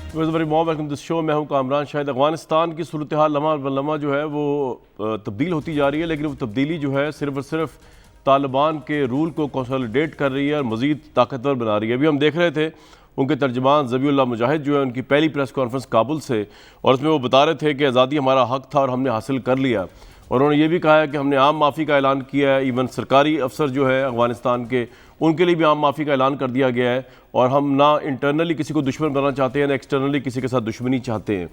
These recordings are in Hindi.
Very warm welcome this show. मैं हूं कामरान शाहिद। अफगानिस्तान की सूरत हाल लम्हा ब लम्हा जो है वो तब्दील होती जा रही है, लेकिन वो तब्दीली जो है सिर्फ और सिर्फ तालिबान के रूल को कंसोलिडेट कर रही है और मज़ीद ताकतवर बना रही है। अभी हम देख रहे थे उनके तर्जमान ज़बीउल्लाह मुजाहिद जो है उनकी पहली प्रेस कॉन्फ्रेंस काबुल से, और उसमें वो बता रहे थे कि आज़ादी हमारा हक था और हमने हासिल कर लिया। और उन्होंने ये भी कहा है कि हमने आम माफ़ी का ऐलान किया है। इवन सरकारी अफसर जो है अफगानिस्तान के, उनके लिए भी आम माफ़ी का ऐलान कर दिया गया है। और हम ना इंटरनली किसी को दुश्मन बनाना चाहते हैं, ना एक्सटर्नली किसी के साथ दुश्मनी चाहते हैं।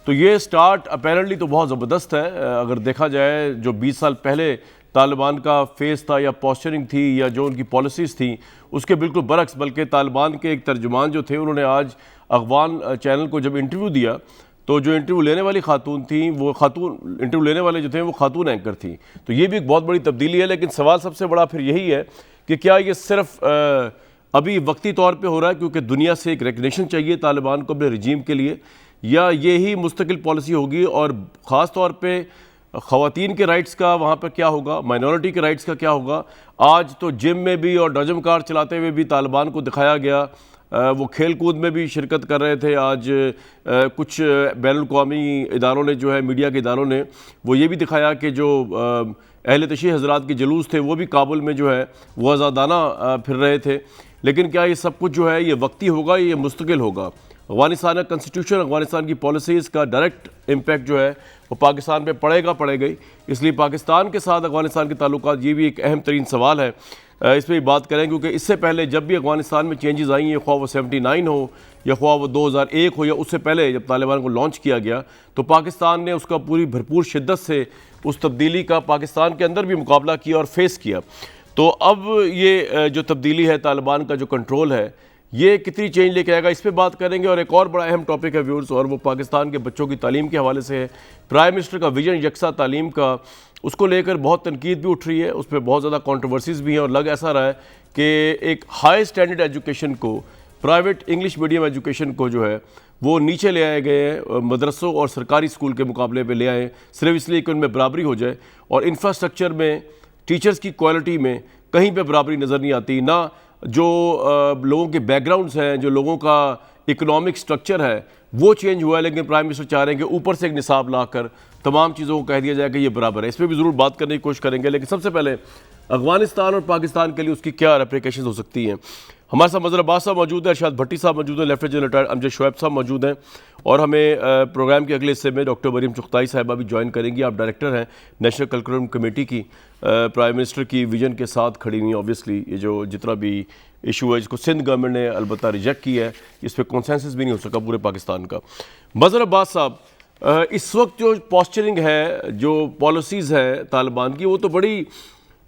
तो ये स्टार्ट अपेरेंटली तो बहुत ज़बरदस्त है। अगर देखा जाए जो 20 साल पहले तालिबान का फेस था या पोस्चरिंग थी या जो उनकी पॉलिसीज़ थी, उसके बिल्कुल बरक्स। बल्कि तालिबान के एक तर्जुमान जो थे उन्होंने आज अफगान चैनल को जब इंटरव्यू दिया, तो जो इंटरव्यू लेने वाली खातून थी, वो खातून इंटरव्यू लेने वाले जो थे वो खातून एंकर थी। तो ये भी एक बहुत बड़ी तब्दीली है। लेकिन सवाल सबसे बड़ा फिर यही है कि क्या ये सिर्फ अभी वक्ती तौर पे हो रहा है क्योंकि दुनिया से एक रिकग्निशन चाहिए तालिबान को अपने रजीम के लिए, या ये ही मुस्तकिल पॉलिसी होगी? और ख़ास तौर पे ख़वातीन के राइट्स का वहाँ पर क्या होगा, माइनॉरिटी के राइट्स का क्या होगा? आज तो जिम में भी और डजम कार चलाते हुए भी तालिबान को दिखाया गया। वो खेल कूद में भी शिरकत कर रहे थे। आज कुछ बैनुल-अक़वामी इदारों ने जो है, मीडिया के इदारों ने वो ये भी दिखाया कि जो अहले तशरीह हज़रात के जुलूस थे वो भी काबुल में जो है वो आज़ादाना फिर रहे थे। लेकिन क्या ये सब कुछ जो है ये वक्ती होगा, ये मुस्तकिल होगा? अफगानिस्तान का कॉन्स्टिट्यूशन, अफगानिस्तान की पॉलिसीज़ का डायरेक्ट इम्पैक्ट जो है वो पाकिस्तान पे पड़ेगा ही। इसलिए पाकिस्तान के साथ अफगानिस्तान के ताल्लुकात, ये भी एक अहम तरीन सवाल है। इस पर भी बात करें क्योंकि इससे पहले जब भी अफगानिस्तान में चेंजेस आई हैं, ख्वाह वो 79 हो या ख्वाह वो 2001 हो या उससे पहले जब तालिबान को लॉन्च किया गया, तो पाकिस्तान ने उसका पूरी भरपूर शिद्दत से उस तब्दीली का पाकिस्तान के अंदर भी मुकाबला किया और फेस किया। तो अब ये जो तब्दीली है, तालिबान का जो कंट्रोल है, ये कितनी चेंज लेके आएगा, इस पर बात करेंगे। और एक और बड़ा अहम टॉपिक है व्यूअर्स, और वो पाकिस्तान के बच्चों की तालीम के हवाले से है। प्राइम मिनिस्टर का विजन यकसा तालीम का, उसको लेकर बहुत तनकीद भी उठ रही है, उस पर बहुत ज़्यादा कॉन्ट्रोवर्सीज़ भी हैं। और लग ऐसा रहा है कि एक हाई स्टैंडर्ड एजुकेशन को, प्राइवेट इंग्लिश मीडियम एजुकेशन को जो है वो नीचे ले आए गए हैं, मदरसों और सरकारी स्कूल के मुकाबले पे ले आए, सिर्फ इसलिए कि उनमें बराबरी हो जाए। और इंफ्रास्ट्रक्चर में, टीचर्स की क्वालिटी में कहीं पे बराबरी नज़र नहीं आती। ना जो लोगों के बैकग्राउंड्स हैं, जो लोगों का इकोनॉमिक स्ट्रक्चर है वो चेंज हुआ है। लेकिन प्राइम मिनिस्टर चाह रहे हैं कि ऊपर से एक निसाब लाकर तमाम चीज़ों को कह दिया जाए कि ये बराबर है। इस पर भी ज़रूर बात करने की कोशिश करेंगे। लेकिन सबसे पहले अफगानिस्तान और पाकिस्तान के लिए उसकी क्या रेप्लिकेशन हो सकती हैं। हमारे साथ मज़हर अब्बास साहब मौजूद है, अरशाद भट्टी साहब मौजूद हैं, lieutenant general retired Amjad Shoaib साहब मौजूद हैं, और हमें प्रोग्राम के अगले हिस्से में डॉक्टर मरीम चुगताई साहिबा भी ज्वाइन करेंगी। आप डायरेक्टर हैं नेशनल करिकुलम कमेटी की। प्राइम मिनिस्टर की विजन के साथ खड़ी हुई। ऑब्वियसली ये जो जितना भी इशू है, जिसको सिंध गवर्नमेंट ने अलबत्ता रिजेक्ट किया है, इस पर कॉन्सेंसस भी नहीं हो सका पूरे पाकिस्तान का। मज़हर अब्बास साहब, इस वक्त जो पोस्चरिंग है, जो पॉलिसीज़ है तालिबान की, वो तो बड़ी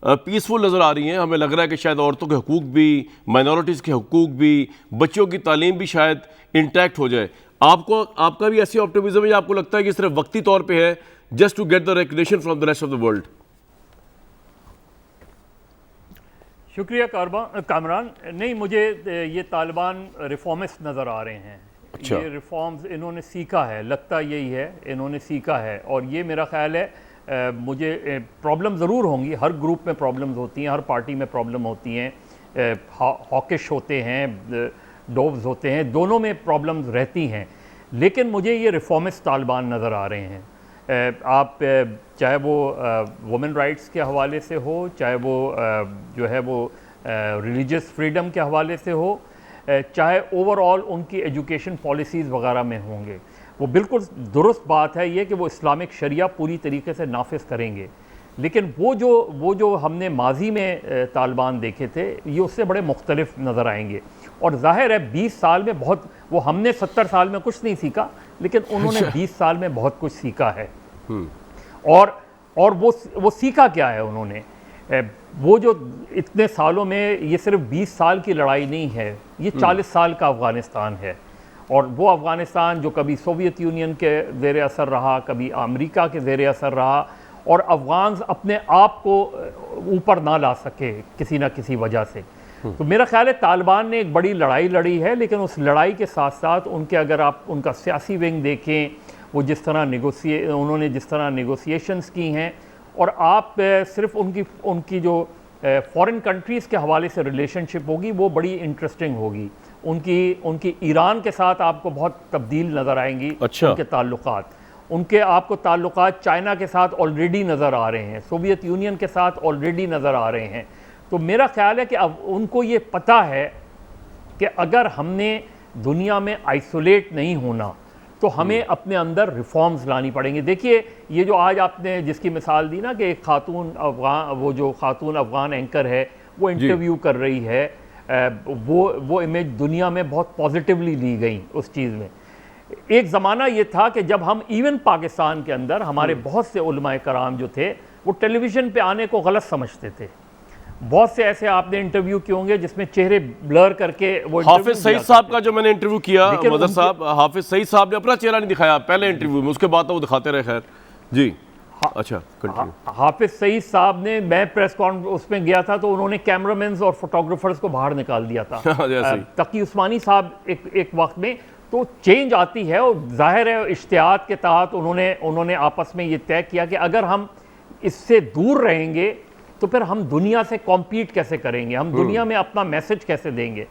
पीसफुल नज़र आ रही हैं। हमें लग रहा है कि शायद औरतों के हकूक़ भी, माइनॉरिटीज़ के हकूक़ भी, बच्चों की तालीम भी शायद इंटैक्ट हो जाए। आपका भी ऐसी ऑप्टिमिज्म है या आपको लगता है कि सिर्फ वक्ती तौर पे है, just to get the recognition from the rest of the world? शुक्रिया कामरान। नहीं, मुझे ये तालिबान रिफॉर्मिस्ट नज़र आ रहे हैं। अच्छा। ये रिफॉर्म्स इन्होंने सीखा है, लगता यही है, इन्होंने सीखा है। और ये मेरा ख्याल है, मुझे प्रॉब्लम ज़रूर होंगी, हर ग्रुप में प्रॉब्लम्स होती हैं, हर पार्टी में प्रॉब्लम होती हैं, हॉकिश होते हैं, डोव्स होते हैं, दोनों में प्रॉब्लम्स रहती हैं। लेकिन मुझे ये रिफॉर्मिस्ट तालिबान नज़र आ रहे हैं। आप चाहे वो वुमेन राइट्स के हवाले से हो, चाहे वो जो है वो रिलीजियस फ्रीडम के हवाले से हो, चाहे ओवरऑल उनकी एजुकेशन पॉलिसीज़ वगैरह में होंगे, वो बिल्कुल दुरुस्त बात है ये कि वो इस्लामिक शरिया पूरी तरीके से नाफिज करेंगे। लेकिन वो जो हमने माजी में तालिबान देखे थे, ये उससे बड़े मुख्तलिफ नज़र आएंगे। और जाहिर है 20 साल में बहुत, वो हमने 70 साल में कुछ नहीं सीखा, लेकिन उन्होंने 20 साल में बहुत कुछ सीखा है। और वो सीखा क्या है उन्होंने? वो जो इतने सालों में, ये सिर्फ 20 साल की लड़ाई नहीं है, ये 40 साल का अफ़गानिस्तान है। और वो अफ़गानिस्तान जो कभी सोवियत यूनियन के ज़ेर असर रहा, कभी अमेरिका के ज़ेर असर रहा, और अफ़गान अपने आप को ऊपर ना ला सके किसी ना किसी वजह से। तो मेरा ख्याल है तालिबान ने एक बड़ी लड़ाई लड़ी है, लेकिन उस लड़ाई के साथ साथ उनके, अगर आप उनका सियासी विंग देखें, वो जिस तरह उन्होंने जिस तरह नेगोशिएशंस की हैं, और आप सिर्फ उनकी जो फॉरेन कंट्रीज़ के हवाले से रिलेशनशिप होगी वो बड़ी इंटरेस्टिंग होगी। उनकी ईरान के साथ आपको बहुत तब्दील नज़र आएंगी। अच्छा। उनके ताल्लुकात, उनके आपको ताल्लुकात चाइना के साथ ऑलरेडी नज़र आ रहे हैं, सोवियत यूनियन के साथ ऑलरेडी नज़र आ रहे हैं। तो मेरा ख्याल है कि अब उनको ये पता है कि अगर हमने दुनिया में आइसोलेट नहीं होना तो हमें अपने अंदर रिफॉर्म्स लानी पड़ेंगी। देखिए ये जो आज आपने जिसकी मिसाल दी ना कि एक खातून अफगान, वो जो खातून अफगान एंकर है वो इंटरव्यू कर रही है, वो इमेज दुनिया में बहुत पॉजिटिवली ली गई उस चीज़ में। एक ज़माना ये था कि जब हम इवन पाकिस्तान के अंदर हमारे बहुत से उलमाए कराम जो थे वो टेलीविज़न पे आने को गलत समझते थे। बहुत से ऐसे आपने इंटरव्यू किए होंगे जिसमें चेहरे ब्लर करके वो हाफिज सईद साहब का जो मैंने इंटरव्यू किया मदर साहब, हाफिज सईद साहब ने अपना चेहरा नहीं दिखाया पहले इंटरव्यू में, उसके बाद तो वो दिखाते रहे। खैर जी, अच्छा हाफिज सईद साहब ने, मैं प्रेस कॉन्फ्रेंस उसमें गया था तो उन्होंने कैमरामैन और फोटोग्राफर्स को बाहर निकाल दिया था। तकी उस्मानी साहब एक वक्त में, तो चेंज आती है और जाहिर है इश्तिहाद के तहत उन्होंने आपस में ये तय किया कि अगर हम इससे दूर रहेंगे तो फिर हम दुनिया से कॉम्पीट कैसे करेंगे, हम दुनिया में अपना मैसेज कैसे देंगे।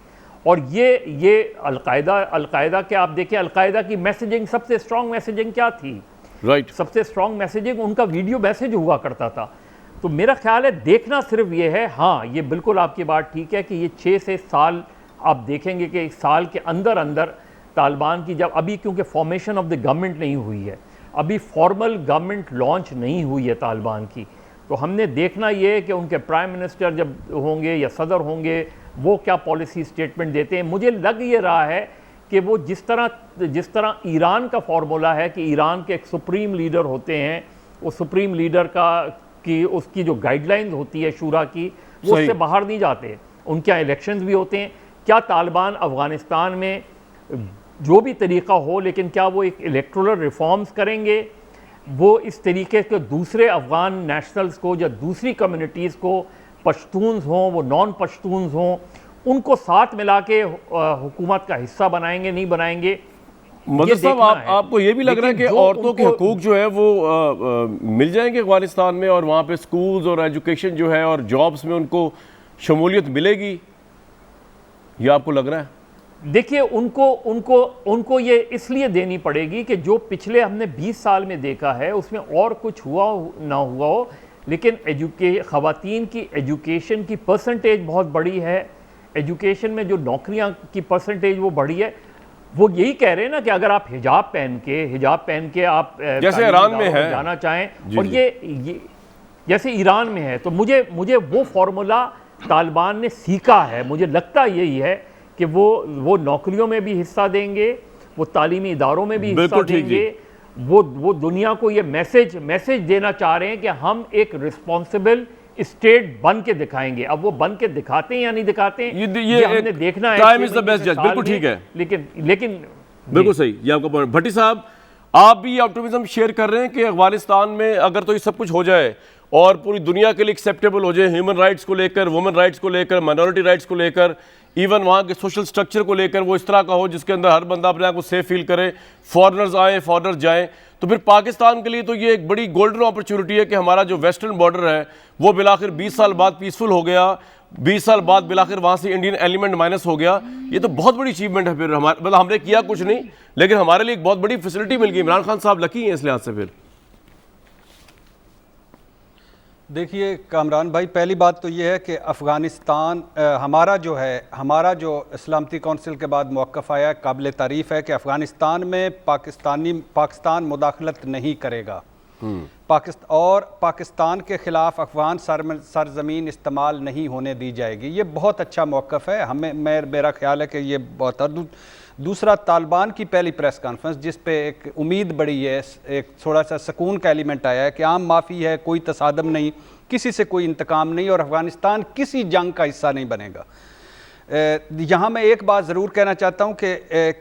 और ये अलकायदा के आप देखिए, अलकायदा की मैसेजिंग, सबसे स्ट्रॉन्ग मैसेजिंग क्या थी? राइट। सबसे स्ट्रॉन्ग मैसेजिंग उनका वीडियो मैसेज हुआ करता था। तो मेरा ख्याल है देखना सिर्फ ये है, हाँ ये बिल्कुल आपकी बात ठीक है कि ये 6 से साल आप देखेंगे कि एक साल के अंदर अंदर तालिबान की, जब अभी क्योंकि फॉर्मेशन ऑफ द गवर्नमेंट नहीं हुई है, अभी फॉर्मल गवर्नमेंट लॉन्च नहीं हुई है तालिबान की, तो हमने देखना ये है कि उनके प्राइम मिनिस्टर जब होंगे या सदर होंगे वो क्या पॉलिसी स्टेटमेंट देते हैं। मुझे लग ये रहा है कि वो जिस तरह ईरान का फार्मूला है कि ईरान के एक सुप्रीम लीडर होते हैं, वो सुप्रीम लीडर उसकी जो गाइडलाइंस होती है शूरा की, वो उससे बाहर नहीं जाते। उनके यहाँ इलेक्शंस भी होते हैं। क्या तालिबान अफगानिस्तान में जो भी तरीका हो, लेकिन क्या वो एक इलेक्टोरल रिफॉर्म्स करेंगे, वो इस तरीके के दूसरे अफगान नेशनल्स को या दूसरी कम्युनिटीज़ को, पश्तून्स हों वो नॉन पश्तून्स हों, उनको साथ मिला के हुकूमत का हिस्सा बनाएंगे नहीं बनाएंगे? मदर साहब आपको ये भी लग रहा है कि औरतों के हकूक जो है वो मिल जाएंगे अफगानिस्तान में, और वहाँ पे स्कूल्स और एजुकेशन जो है और जॉब्स में उनको शमूलियत मिलेगी, ये आपको लग रहा है? देखिए उनको ये इसलिए देनी पड़ेगी कि जो पिछले हमने 20 साल में देखा है उसमें और कुछ हुआ ना हुआ हो, लेकिन ख़वातीन की एजुकेशन की परसेंटेज बहुत बड़ी है। एजुकेशन में जो नौकरियां की परसेंटेज वो बढ़ी है। वो यही कह रहे हैं ना कि अगर आप हिजाब पहन के आप जैसे ईरान में है जाना चाहें, और ये जैसे ईरान में है, तो मुझे वो फार्मूला तालिबान ने सीखा है। मुझे लगता यही है कि वो नौकरियों में भी हिस्सा देंगे, वो तालीमी इदारों में भी हिस्सा देंगे, वो दुनिया को ये मैसेज देना चाह रहे हैं कि हम एक रिस्पॉन्सिबल स्टेट बन के दिखाएंगे। अब वो बन के दिखाते हैं या नहीं दिखाते हैं ये हमने देखना है। टाइम इज द बेस्ट जज, बिल्कुल ठीक है, लेकिन बिल्कुल सही, ये आपका पॉइंट। भट्टी साहब, आप भी ऑप्टिमिज्म शेयर कर रहे हैं कि अफगानिस्तान में अगर तो ये सब कुछ हो जाए और पूरी दुनिया के लिए एक्सेप्टेबल हो जाए, ह्यूमन राइट्स को लेकर, वुमेन राइट्स को लेकर, माइनॉरिटी राइट्स को लेकर, इवन वहाँ के सोशल स्ट्रक्चर को लेकर वो इस तरह का हो जिसके अंदर हर बंदा अपने आप को सेफ फील करे, फॉरेनर्स आए, फॉरेनर्स जाएं, तो फिर पाकिस्तान के लिए तो ये एक बड़ी गोल्डन अपॉर्चुनिटी है कि हमारा जो वेस्टर्न बॉर्डर है वो बिलाखिर 20 साल बाद पीसफुल हो गया, 20 साल बाद बिलाखिर वहाँ से इंडियन एलिमेंट माइनस हो गया। ये तो बहुत बड़ी अचीवमेंट है। फिर हमारे मतलब हमने किया कुछ नहीं, लेकिन हमारे लिए एक बहुत बड़ी फैसिलिटी मिल गई। इमरान खान साहब लकी हैं इस लिहाज से। फिर देखिए कामरान भाई, पहली बात तो ये है कि अफ़गानिस्तान हमारा जो सलामती कौंसिल के बाद मौक़िफ़ आया, काबिल तारीफ़ है कि अफ़गानिस्तान में पाकिस्तान मुदाखलत नहीं करेगा। पाकिस्तान के ख़िलाफ़ अफ़गान सरज़मीन इस्तेमाल नहीं होने दी जाएगी। ये बहुत अच्छा मौक़िफ़ है। मेरा ख्याल है कि ये बहुत। दूसरा, तालिबान की पहली प्रेस कॉन्फ्रेंस जिस पे एक उम्मीद बढ़ी है, एक थोड़ा सा सुकून का एलिमेंट आया है कि आम माफ़ी है, कोई तसादम नहीं, किसी से कोई इंतकाम नहीं और अफ़गानिस्तान किसी जंग का हिस्सा नहीं बनेगा। यहाँ मैं एक बात ज़रूर कहना चाहता हूँ कि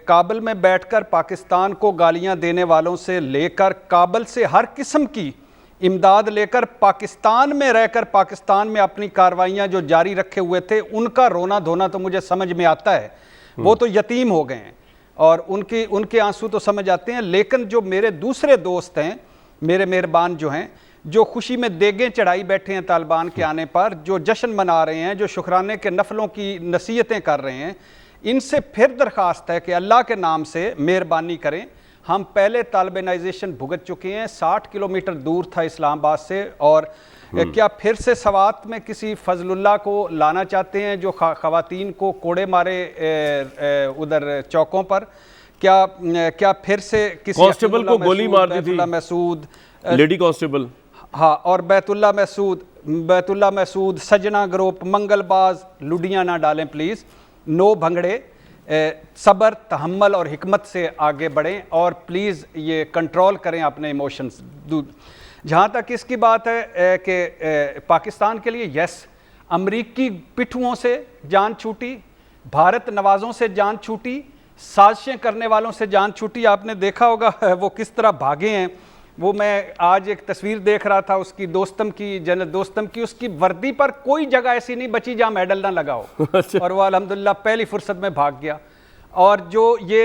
काबुल में बैठकर पाकिस्तान को गालियाँ देने वालों से लेकर काबुल से हर किस्म की इमदाद लेकर पाकिस्तान में रहकर पाकिस्तान में अपनी कार्रवाइयाँ जो जारी रखे हुए थे, उनका रोना धोना तो मुझे समझ में आता है। वो तो यतीम हो गए हैं और उनके आंसू तो समझ आते हैं। लेकिन जो मेरे दूसरे दोस्त हैं, मेरे मेहरबान जो हैं, जो खुशी में देगें चढ़ाई बैठे हैं तालिबान के आने पर, जो जश्न मना रहे हैं, जो शुक्राने के नफलों की नसीहतें कर रहे हैं, इनसे फिर दरख्वास्त है कि अल्लाह के नाम से मेहरबानी करें। हम पहले तालिबानाइजेशन भुगत चुके हैं, 60 किलोमीटर दूर था इस्लामाबाद से, और क्या फिर से सवात में किसी फजलुल्लाह को लाना चाहते हैं जो खवातीन को कोड़े मारे उधर चौकों पर? क्या फिर से किसी कांस्टेबल को गोली मार दी थी मैसूद, लेडी कांस्टेबल? हाँ, और बैतुल्ला मैसूद, सजना ग्रुप, मंगलबाज, लुडियाँ ना डालें प्लीज़। नो भंगड़े, सब्र, तहम्मल और हिकमत से आगे बढ़ें, और प्लीज़ ये कंट्रोल करें अपने इमोशंस। जहाँ तक इसकी बात है कि पाकिस्तान के लिए यस, अमरीकी पिट्ठुओं से जान छूटी, भारत नवाज़ों से जान छूटी, साजिशें करने वालों से जान छूटी। आपने देखा होगा वो किस तरह भागे हैं। वो मैं आज एक तस्वीर देख रहा था उसकी, दोस्तम की, जनरल दोस्तम की, उसकी वर्दी पर कोई जगह ऐसी नहीं बची जहाँ मेडल ना लगा हो। अच्छा। और वो अल्हम्दुलिल्लाह पहली फुर्सत में भाग गया। और जो ये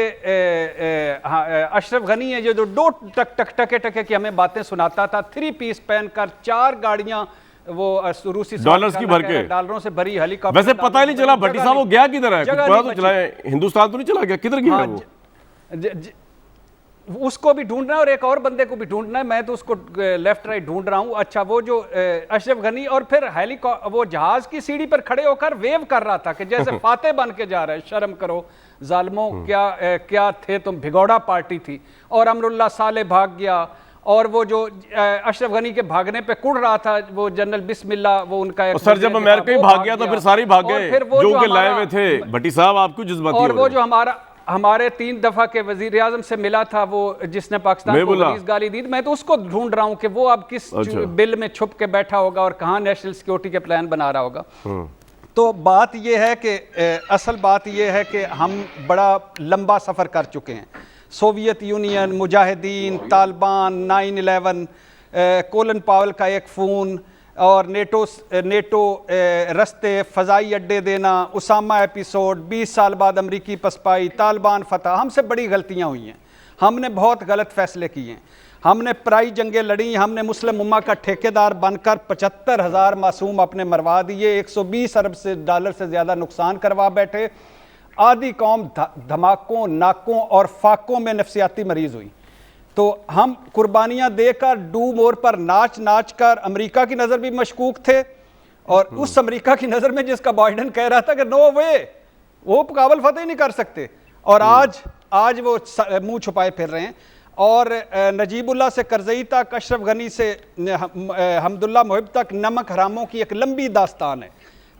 अशरफ गनी है, जो दो टके की हमें बातें सुनाता था, 3 पीस पहनकर 4 गाड़ियां वो रूसी डॉलर्स की भर के, डॉलरों से भरी हेलीकॉप्टर। वैसे पता ही नहीं चला भट्टी साहब वो गया किधर है? पता तो चला है, हिंदुस्तान तो नहीं चला गया, किधर गया वो? उसको भी ढूंढना है और एक और बंदे को भी ढूंढना है। मैं तो उसको लेफ्ट राइट ढूंढ रहा हूँ। अच्छा, वो जो अशरफ गनी, और फिर वो जहाज की सीढ़ी पर खड़े होकर वेव कर रहा था कि जैसे फाते बन के जा रहे हैं, शर्म करो जालिमों, क्या थे तुम, भिगोड़ा पार्टी थी। और अमरुल्लाह साले भाग गया, और वो जो अशरफ गनी के भागने पे कुड़ रहा था वो जनरल बिस्मिल्लाह, वो उनका एक सर जब अमेरिका ही भाग गया तो फिर सारे भाग गए जो उनके लाए हुए थे। भट्टी साहब आप क्यों जज्बाती हो रहे हैं? और वो जो हमारे 3 दफा के वजीर आजम से मिला था, वो जिसने पाकिस्तान को गलीज़ गाली दी, मैं तो उसको ढूंढ रहा हूँ कि वो अब किस बिल में छुप के बैठा होगा और कहाँ नेशनल सिक्योरिटी के प्लान बना रहा होगा। तो बात ये है कि असल बात ये है कि हम बड़ा लंबा सफ़र कर चुके हैं। Soviet union, Mujahideen, Taliban, 9/11, colon पावल का एक फ़ोन, और नेटो रस्ते, फ़ज़ाई अड्डे देना, उसामा एपिसोड, 20 साल बाद अमरीकी पसपाई, तालिबान फतह, हमसे बड़ी गलतियां हुई हैं। हमने बहुत गलत फ़ैसले किए हैं। हमने पराई जंगें लड़ी, हमने मुस्लिम उम्मा का ठेकेदार बनकर 75,000 मासूम अपने मरवा दिए, 120 अरब डॉलर से ज़्यादा नुकसान करवा बैठे। आधी कौम धमाकों, नाकों और फाकों में नफसियाती मरीज़ हुई। तो हम कुर्बानियां देकर, डू मोर पर नाच नाच कर अमेरिका की नज़र भी मशकूक थे, और उस अमेरिका की नज़र में जिसका बाइडन कह रहा था कि नो वे, वो काबल फतेह ही नहीं कर सकते, और आज वो मुंह छुपाए फिर रहे हैं। और नजीबुल्लाह से करजई तक, अशरफ गनी से हमदुल्ला मुहिब तक नमक हरामों की एक लंबी दास्तान है।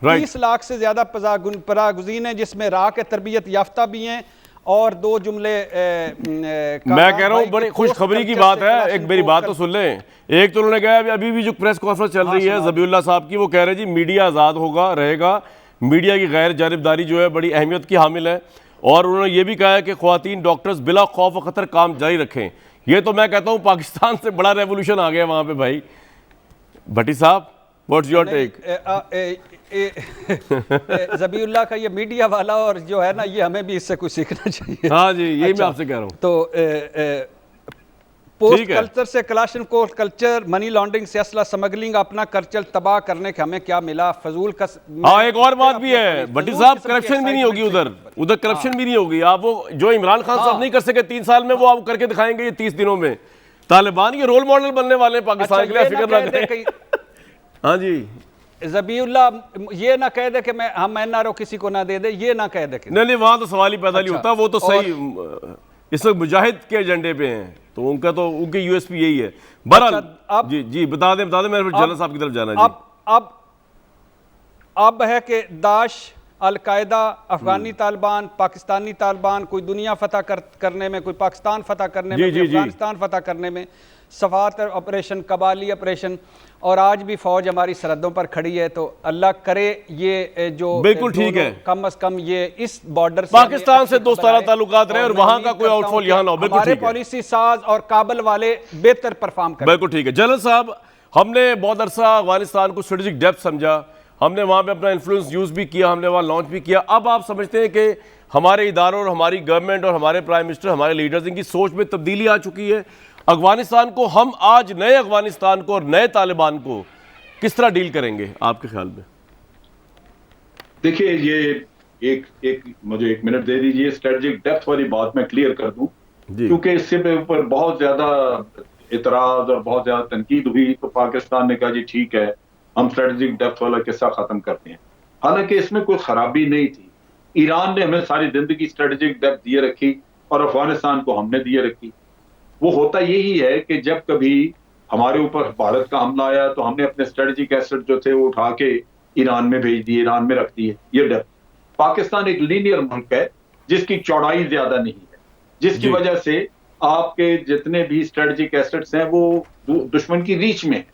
30 लाख से ज़्यादा परागुज़ीन हैं, जिसमें राह के तरबियत याफ्ता भी हैं। और 2 जुमले मैं कह रहा हूँ, बड़ी खुशखबरी की बात है। एक मेरी बात तो सुन लें। एक तो उन्होंने कहा अभी भी जो प्रेस कॉन्फ्रेंस चल रही है ज़बीउल्लाह साहब की, वो कह रहे जी मीडिया आज़ाद होगा, रहेगा, मीडिया की गैर जानिबदारी जो है बड़ी अहमियत की हामिल है। और उन्होंने ये भी कहा है कि ख़वातीन डॉक्टर्स बिला खौफ व ख़तर काम जारी रखें। ये तो मैं कहता हूँ पाकिस्तान से बड़ा रेवोल्यूशन आ गया वहाँ पे भाई। भट्टी साहब, व्हाट्स योर टेक? ज़बीउल्लाह का ये मीडिया वाला और जो है ना, ये हमें भी इससे कुछ सीखना चाहिए। हाँ जी, यही मैं आपसे कह रहा हूँ। तो पोस्ट कल्चर से क्लाशनकोव कल्चर, मनी लॉन्ड्रिंग से असला स्मगलिंग, अपना कल्चर तबाह करने के हमें क्या मिला? फजूल का। हाँ, एक और बात भी है भट्टी साहब, करप्शन भी नहीं होगी उधर करप्शन भी नहीं होगी। आप वो जो इमरान खान साहब नहीं कर सके 3 साल में, वो आप करके दिखाएंगे ये 30 दिनों में। तालिबान के रोल मॉडल बनने वाले हैं पाकिस्तान के लिए, फिक्र ना करें। हाँ जी, ज़बीउल्लाह ये ना कह दे कि हम एनआरओ किसी को ना दे दे, ये ना कह दे कि नहीं, वहां तो सवाल ही पैदा नहीं होता। वो तो सही इस वक्त मुजाहिद के एजेंडे पे हैं, तो उनके यूएसपी यही है। बहरहाल जी बता दें मैं जनरल साहब की तरफ जाना जी। अब है कि दाश, अल-कायदा, अफगानी तालिबान, पाकिस्तानी तालिबान, कोई दुनिया फतह करने में, कोई पाकिस्तान फतह करने में, कोई अफगानिस्तान फतह करने में, सफात ऑपरेशन, कबाली ऑपरेशन, और आज भी फौज हमारी सरहदों पर खड़ी है। तो अल्लाह करे ये जो बिल्कुल ठीक है, कम अज कम ये इस बॉर्डर पाकिस्तान से दोस्ताना ताल्लुकात रहे और वहां का कोई आउटफॉल यहाँ ना हो। बिल्कुल ठीक है, पॉलिसी साज और काबल वाले बेहतर परफॉर्म करें। बिल्कुल ठीक है। जनरल साहब, हमने बहुत अरसा अफगानिस्तान को स्ट्रेटेजिक डेप्थ समझा, हमने वहाँ पे अपना इन्फ्लुएंस यूज़ भी किया, हमने वहाँ लॉन्च भी किया। अब आप समझते हैं कि हमारे इदारों और हमारी गवर्नमेंट और हमारे प्राइम मिनिस्टर, हमारे लीडर्स, इनकी सोच में तब्दीली आ चुकी है। अफगानिस्तान को हम आज नए अफगानिस्तान को और नए तालिबान को किस तरह डील करेंगे आपके ख्याल में? देखिए, ये मुझे 1 मिनट दे दीजिए। स्ट्रेटेजिक डेप्थ वाली बात मैं क्लियर कर दूं, क्योंकि इससे ऊपर बहुत ज्यादा इतराज और बहुत ज्यादा तनकीद हुई, तो पाकिस्तान ने कहा जी ठीक है, हम स्ट्रेटेजिक डेप्थ वाला किस्सा खत्म करते हैं। हालांकि इसमें कोई खराबी नहीं थी। ईरान ने हमें सारी जिंदगी स्ट्रेटेजिक डेप्थ दिए रखी और अफगानिस्तान को हमने दिए रखी। वो होता यही है कि जब कभी हमारे ऊपर भारत का हमला आया तो हमने अपने स्ट्रेटेजिक एसेट जो थे वो उठा के ईरान में भेज दिए, ईरान में रख दिए। ये डेप्थ। पाकिस्तान एक लीनियर मुल्क है जिसकी चौड़ाई ज्यादा नहीं है, जिसकी वजह से आपके जितने भी स्ट्रेटेजिक एसेट्स हैं वो दुश्मन की रीच में है।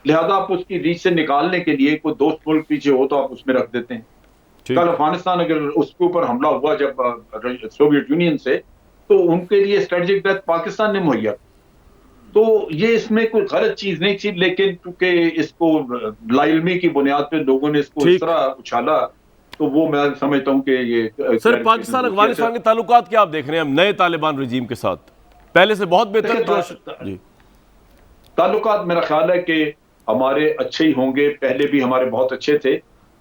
लिहाजा आप उसकी रीच से निकालने के लिए कोई दोस्त मुल्क पीछे हो तो आप उसमें रख देते हैं। कल अफगानिस्तान अगर उसके ऊपर हमला हुआ जब सोवियत यूनियन से, तो उनके लिए स्ट्रेटेजिक डेप्थ पाकिस्तान ने मुहैया। तो ये इसमें कोई गलत चीज नहीं थी, लेकिन क्योंकि इसको लाइलमी की बुनियाद पे लोगों ने इसको इस तरह उछाला, तो वो मैं समझता हूं कि ये सर पाकिस्तान अफगानिस्तान के ताल्लुकात क्या आप देख रहे हैं हम नए तालिबान रिजीम के साथ? पहले से बहुत बेहतर ताल्लुकात मेरा ख्याल है कि हमारे अच्छे ही होंगे, पहले भी हमारे बहुत अच्छे थे।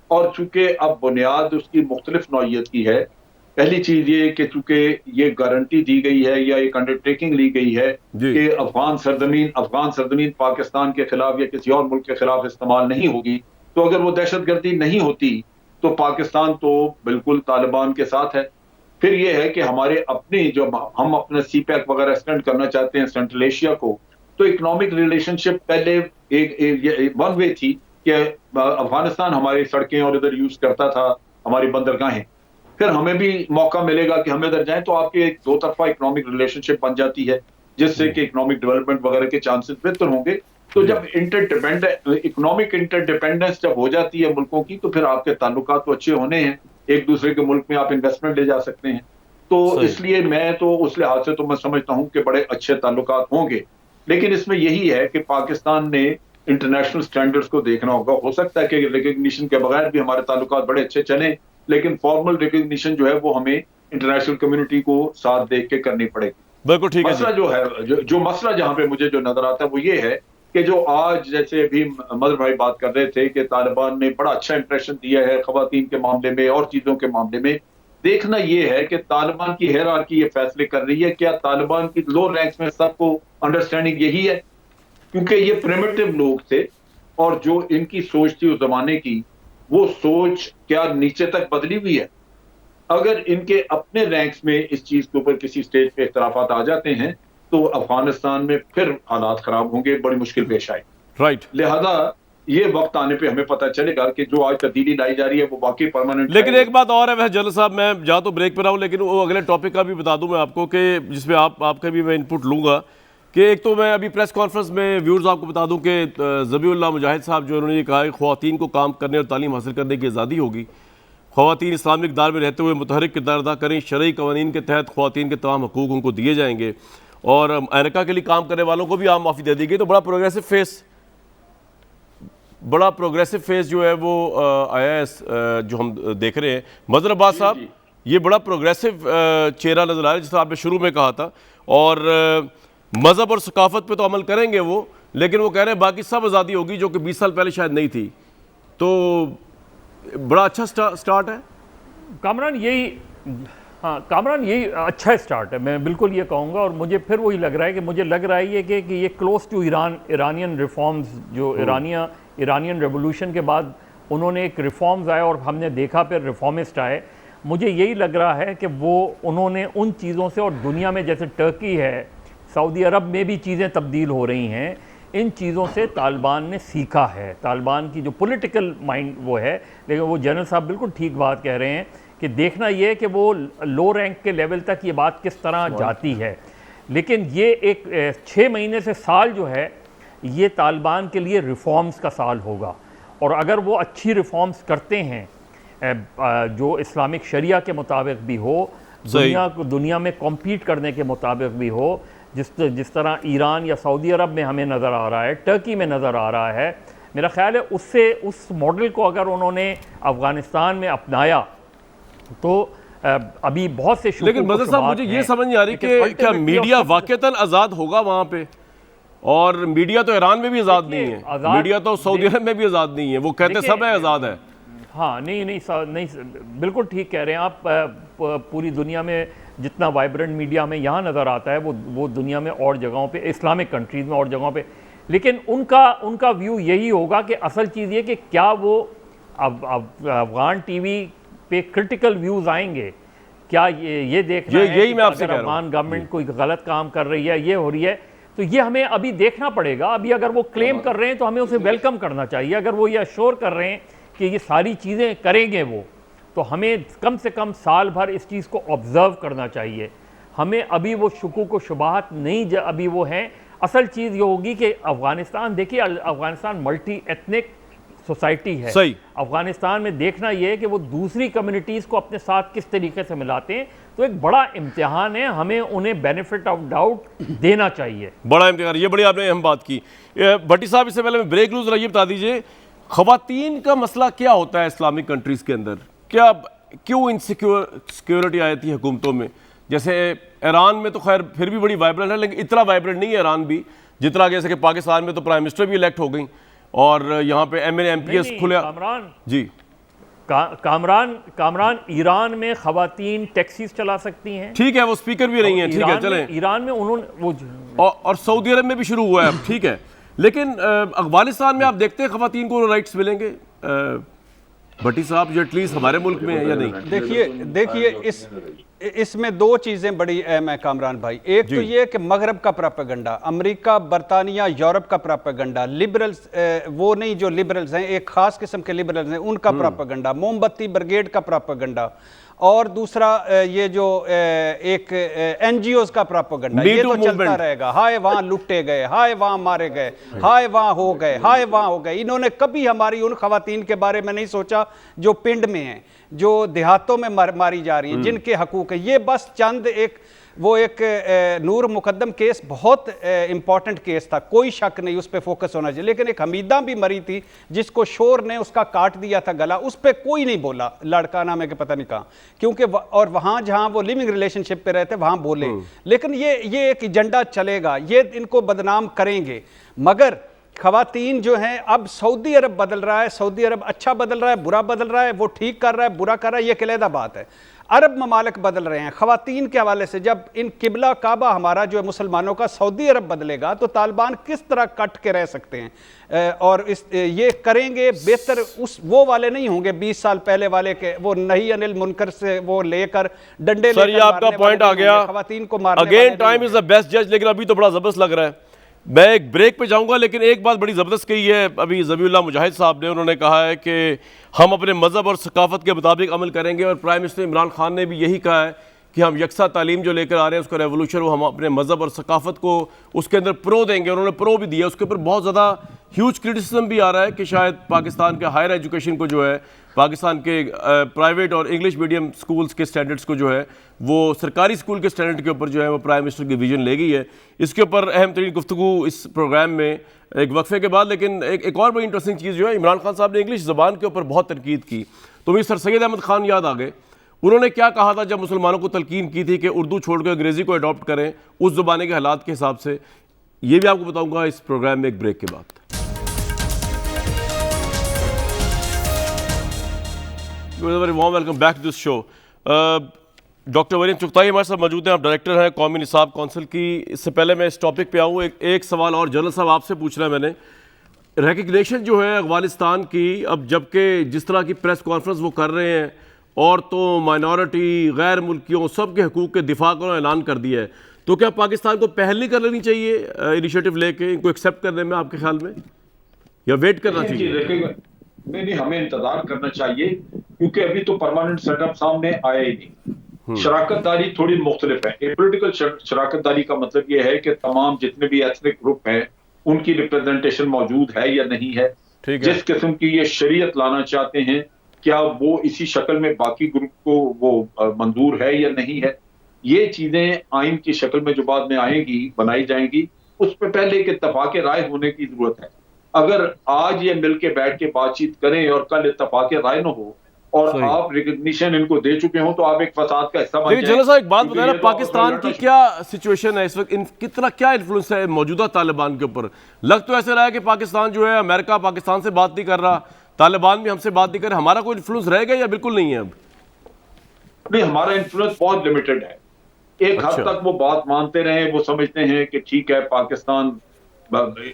और चूंकि अब बुनियाद उसकी मुख्तलिफ नौइयत की है, पहली चीज ये कि चूंकि ये गारंटी दी गई है या एक अंडरटेकिंग ली गई है कि अफगान सरजमीन पाकिस्तान के खिलाफ या किसी और मुल्क के खिलाफ इस्तेमाल नहीं होगी, तो अगर वो दहशतगर्दी नहीं होती तो पाकिस्तान तो बिल्कुल तालिबान के साथ है। फिर ये है कि हमारे अपने जो हम अपना CPEC वगैरह एक्सटेंड करना चाहते हैं सेंट्रल एशिया को, तो इकोनॉमिक रिलेशनशिप पहले एक वन वे थी कि अफगानिस्तान हमारी सड़कें और इधर यूज करता था, हमारी बंदरगाहें। फिर हमें भी मौका मिलेगा कि हम इधर जाएं, तो आपके एक दो तरफा इकोनॉमिक रिलेशनशिप बन जाती है, जिससे कि इकोनॉमिक डेवलपमेंट वगैरह के चांसेस बेहतर होंगे। तो जब इकोनॉमिक इंटरडिपेंडेंस जब हो जाती है मुल्कों की, तो फिर आपके ताल्लुकात तो अच्छे होने हैं, एक दूसरे के मुल्क में आप इन्वेस्टमेंट ले जा सकते हैं। तो इसलिए मैं तो उस लिहाज से तो मैं समझता हूं कि बड़े अच्छे ताल्लुकात होंगे। लेकिन इसमें यही है कि पाकिस्तान ने इंटरनेशनल स्टैंडर्ड्स को देखना होगा। हो सकता है कि रिकग्निशन के बगैर भी हमारे ताल्लुकात बड़े अच्छे चले, लेकिन फॉर्मल रिकग्निशन जो है वो हमें इंटरनेशनल कम्युनिटी को साथ देख के करनी पड़ेगी। बिल्कुल ठीक है। मसला जो है, जो मसला जहां पे मुझे जो नजर आता है वो ये है कि जो आज जैसे अभी मदर भाई बात कर रहे थे कि तालिबान ने बड़ा अच्छा इंप्रेशन दिया है खवातीन के मामले में और चीजों के मामले में, देखना ये है कि तालिबान की हायरार्की ये फैसले कर रही है, क्या तालिबान की लो रैंक्स में सबको अंडरस्टैंडिंग यही है? क्योंकि ये प्रिमिटिव लोग थे और जो इनकी सोच थी उस जमाने की, वो सोच क्या नीचे तक बदली हुई है? अगर इनके अपने रैंक्स में इस चीज के ऊपर किसी स्टेज पे इख्तलाफात आ जाते हैं तो अफगानिस्तान में फिर हालात खराब होंगे, बड़ी मुश्किल पेश आएगी। राइट। लिहाजा ये वक्त आने पे हमें पता चलेगा कि जो आज तब्दीली लाई जा रही है वो वाकई परमानेंट। लेकिन एक बात और है वह जनरल साहब, मैं जा तो ब्रेक पर रहा हूँ, लेकिन वो अगले टॉपिक का भी बता दूं मैं आपको कि जिसमें आपका भी मैं इनपुट लूंगा कि एक तो मैं अभी प्रेस कॉन्फ्रेंस में व्यूअर्स आपको बता दूं कि ज़बीउल्लाह मुजाहिद साहब जो उन्होंने ये कहा है ख़वातीन को काम करने और तालीम हासिल करने की आज़ादी होगी, ख़वातीन इस्लामिक दार में रहते हुए मुतहरिक किरदार अदा करें, शरई कवानीन के तहत ख़वातीन के तमाम हकूक़ उनको दिए जाएंगे और अमेरिका के लिए काम करने वालों को भी आम माफ़ी दे दी गई। तो बड़ा प्रोग्रेसिव फेस जो है वो आया है जो हम देख रहे हैं। मज़हर अब्बास साहब, ये बड़ा प्रोग्रेसिव चेहरा नज़र आ रहा है जिस आपने शुरू में कहा था, और मज़हब और सकाफत पे तो अमल करेंगे वो, लेकिन वो कह रहे हैं बाकी सब आज़ादी होगी जो कि 20 साल पहले शायद नहीं थी। तो बड़ा अच्छा स्टार्ट है कामरान, यही अच्छा स्टार्ट है, मैं बिल्कुल ये कहूँगा। और मुझे फिर वही लग रहा है कि ये क्लोज टू ईरानियन रिफॉर्म्स, जो ईरानियन रेवोल्यूशन के बाद उन्होंने एक रिफॉर्म्स आए और हमने देखा फिर रिफॉर्मिस्ट आए। मुझे यही लग रहा है कि उन्होंने उन चीज़ों से, और दुनिया में जैसे टर्की है, सऊदी अरब में भी चीज़ें तब्दील हो रही हैं, इन चीज़ों से तालिबान ने सीखा है। तालिबान की जो पॉलिटिकल माइंड वो है, लेकिन वो जनरल साहब बिल्कुल ठीक बात कह रहे हैं कि देखना ये है कि वो लो रैंक के लेवल तक ये बात किस तरह जाती है। लेकिन ये एक 6 महीने से साल जो है ये तालिबान के लिए रिफॉर्म्स का साल होगा, और अगर वो अच्छी रिफॉर्म्स करते हैं जो इस्लामिक शरिया के मुताबिक भी हो, दुनिया में कॉम्पीट करने के मुताबिक भी हो, जिस तरह ईरान या सऊदी अरब में हमें नज़र आ रहा है, टर्की में नज़र आ रहा है, मेरा ख्याल है उस मॉडल को अगर उन्होंने अफ़गानिस्तान में अपनाया तो अभी बहुत से लेकिन मदर साहब मुझे ये समझ नहीं आ रही कि क्या मीडिया वाकईतन आज़ाद होगा वहाँ पे? और मीडिया तो ईरान में भी आज़ाद नहीं है, मीडिया तो सऊदी अरब में भी आज़ाद नहीं है, वो कहते सब है आज़ाद है। हाँ, नहीं, बिल्कुल ठीक कह रहे हैं आप। पूरी दुनिया में जितना वाइब्रेंट मीडिया हमें यहाँ नज़र आता है वो दुनिया में और जगहों पे, इस्लामिक कंट्रीज़ में और जगहों पे, लेकिन उनका व्यू यही होगा कि असल चीज़ ये कि क्या वो अफगान टीवी पे क्रिटिकल व्यूज़ आएंगे, क्या ये देखना है यही मैं आपसे कह रहा हूं। अफगान गवर्नमेंट कोई गलत काम कर रही है, ये हो रही है, तो ये हमें अभी देखना पड़ेगा। अभी अगर वो क्लेम कर रहे हैं तो हमें उसे वेलकम करना चाहिए। अगर वो ये अश्योर कर रहे हैं कि ये सारी चीज़ें करेंगे वो, तो हमें कम से कम साल भर इस चीज़ को ऑब्ज़र्व करना चाहिए। हमें अभी वो शुकूक व शुबहात नहीं अभी वो हैं। असल चीज़ ये होगी कि अफ़गानिस्तान, देखिए अफ़गानिस्तान मल्टी एथनिक सोसाइटी है। सही। अफ़गानिस्तान में देखना ये है कि वो दूसरी कम्युनिटीज़ को अपने साथ किस तरीके से मिलाते हैं, तो एक बड़ा इम्तिहान है, हमें उन्हें बेनिफिट ऑफ डाउट देना चाहिए। बड़ा इम्तिहान, ये बड़ी आपने अहम बात की। भट्टी साहब, इससे पहले मैं ब्रेक लूँ, जरा ये बता दीजिए ख़वातीन का मसला क्या होता है इस्लामिक कंट्रीज़ के अंदर? क्यों सिक्योरिटी आई थी हुकूमतों में? जैसे ईरान में तो खैर फिर भी बड़ी वाइब्रेंट है, लेकिन इतना वाइब्रेंट नहीं है ईरान भी जितना, जैसे कि पाकिस्तान में तो प्राइम मिनिस्टर भी इलेक्ट हो गई और यहाँ पे MPs खुले। जी कामरान, ईरान में ख़वातीन टैक्सीज चला सकती हैं, ठीक है, वो स्पीकर भी नहीं है, ठीक है, चलें। ईरान में उन्होंने वो और सऊदी अरब में भी शुरू हुआ है अब, ठीक है, लेकिन अफगानिस्तान में आप देखते हैं ख़वातीन को राइट्स मिलेंगे? भट्टी साहब, जो एटलीस्ट हमारे मुल्क में है या नहीं? देखिए इसमें दो चीज़ें बड़ी अहम है कामरान भाई। एक तो ये कि मगरब का प्रोपेगेंडा, अमेरिका, बरतानिया, यूरोप का प्रोपेगेंडा, लिबरल्स वो नहीं जो लिबरल्स हैं, एक खास किस्म के लिबरल्स हैं, उनका प्रोपेगेंडा, मोमबत्ती ब्रिगेड का प्रोपेगेंडा, और दूसरा ये जो एक NGOs का प्रोपेगेंडा, ये तो चलता रहेगा। हाय वहाँ लुटे गए, हाय वहाँ मारे गए, हाय वहाँ हो गए, हाय वहाँ हो गए। इन्होंने कभी हमारी उन खवातीन के बारे में नहीं सोचा जो पिंड में हैं, जो देहातों में मारी जा रही हैं, जिनके हकूक है। ये बस चंद एक नूर मुकद्दम केस बहुत इंपॉर्टेंट केस था, कोई शक नहीं, उस पर फोकस होना चाहिए। लेकिन एक हमीदा भी मरी थी जिसको शोर ने उसका काट दिया था गला, उस पर कोई नहीं बोला, लड़काना में के पता नहीं कहाँ, क्योंकि और वहाँ जहाँ वो लिविंग रिलेशनशिप पे रहते वहाँ बोले। लेकिन ये एक एजेंडा चलेगा, ये इनको बदनाम करेंगे। मगर खवातीन जो हैं, अब सऊदी अरब बदल रहा है, सऊदी अरब अच्छा बदल रहा है, बुरा बदल रहा है, वो ठीक कर रहा है, बुरा कर रहा है, ये अलग बात है। अरब ममालिक बदल रहे हैं खवातीन के हवाले से। जब इन किबला काबा हमारा जो है मुसलमानों का, सऊदी अरब बदलेगा तो तालिबान किस तरह कट के रह सकते हैं? और ये करेंगे बेहतर वो वाले नहीं होंगे 20 साल पहले वाले के, वो नहीं अनिल मुनकर से वो लेकर डंडे सर, ये आपका पॉइंट आ गया। खवातीन को मारने again time is the best जज, लेकिन अभी तो बड़ा जबरदस्त लग रहा है। मैं एक ब्रेक पे जाऊंगा, लेकिन एक बात बड़ी ज़बरदस्त कही है अभी ज़बीउल्लाह मुजाहिद साहब ने। उन्होंने कहा है कि हम अपने मज़हब और सकाफ़त के मुताबिक अमल करेंगे, और प्राइम मिनिस्टर इमरान खान ने भी यही कहा है कि हम यकसा तालीम जो लेकर आ रहे हैं उसका रेवोल्यूशन, वो हम अपने मज़हब और सकाफ़त को उसके अंदर प्रो देंगे। उन्होंने प्रो भी दिया, उसके ऊपर बहुत ज़्यादा ह्यूज क्रिटिसिज्म भी आ रहा है कि शायद पाकिस्तान के हायर एजुकेशन को जो है, पाकिस्तान के प्राइवेट और इंग्लिश मीडियम स्कूल्स के स्टैंडर्ड्स को जो है वो सरकारी स्कूल के स्टैंडर्ड के ऊपर जो है वो प्राइम मिनिस्टर की विजन ले गई है। इसके ऊपर अहम तरीन गुफ्तगू इस प्रोग्राम में एक वक्फे के बाद। लेकिन एक और बड़ी इंटरेस्टिंग चीज़ जो है, इमरान खान साहब ने इंग्लिश ज़बान के ऊपर बहुत तनकीद की, तो मुझे सर सैयद अहमद खान याद आ गए। उन्होंने क्या कहा था जब मुसलमानों को तलकीन की थी कि उर्दू छोड़कर अंग्रेज़ी को अडॉप्ट करें उस ज़माने के हालात के हिसाब से, ये भी आपको बताऊँगा इस प्रोग्राम में एक ब्रेक के बाद। Very warm welcome back to this show. Doctor Maryam Chughtai हमारे साथ मौजूद हैं, आप डायरेक्टर हैं कौमी निसाब काउंसिल की। इससे पहले मैं इस टॉपिक पे आऊँ, एक सवाल और जनरल साहब आपसे पूछना है मैंने। रिकग्निशन जो है अफगानिस्तान की, अब जबकि जिस तरह की प्रेस कॉन्फ्रेंस वो कर रहे हैं, औरतों, माइनॉरिटी, गैर मुल्कियों, सब के हकूक़ के दिफा का ऐलान कर दिया है, तो क्या पाकिस्तान को पहल नहीं कर लेनी चाहिए इनिशिएटिव लेके इनको एक्सेप्ट करने में, आपके ख्याल में, या वेट करना चाहिए? नहीं, हमें इंतजार करना चाहिए, क्योंकि अभी तो परमानेंट सेटअप सामने आया ही नहीं। शराकतदारी थोड़ी मुख्तलिफ है। एक पॉलिटिकल शराकतदारी का मतलब यह है कि तमाम जितने भी एथनिक ग्रुप हैं उनकी रिप्रेजेंटेशन मौजूद है या नहीं है। जिस किस्म की ये शरीयत लाना चाहते हैं, क्या वो इसी शक्ल में बाकी ग्रुप को वो मंजूर है या नहीं है। ये चीजें आइन की शक्ल में जो बाद में आएंगी, बनाई जाएंगी, उस पर पहले एक इत्तफाक राय होने की जरूरत है। अगर आज ये मिलके बैठ के बातचीत करें और कल इत्तफाक राय न हो, और सही। आप रिकग्निशन इनको दे चुके हो तो आप एक फसाद का हिस्सा बन लेकिन जाएं। जनरल साहब एक बात क्योंकि बताएं ना, ये तो आपको पाकिस्तान की लड़ना क्या सिचुएशन है इस वक्त, कितना क्या इन्फ्लुएंस है मौजूदा तालिबान के ऊपर? लग तो ऐसे रहा है कि पाकिस्तान जो है, अमेरिका पाकिस्तान से बात नहीं कर रहा, तालिबान भी हमसे बात नहीं कर रहा, हमारा कोई इन्फ्लुएंस रहेगा या बिल्कुल नहीं है अब? नहीं, हमारा इन्फ्लुएंस बहुत लिमिटेड है। एक हद अच्छा। तक वो बात मानते रहे, वो समझते हैं कि ठीक है पाकिस्तान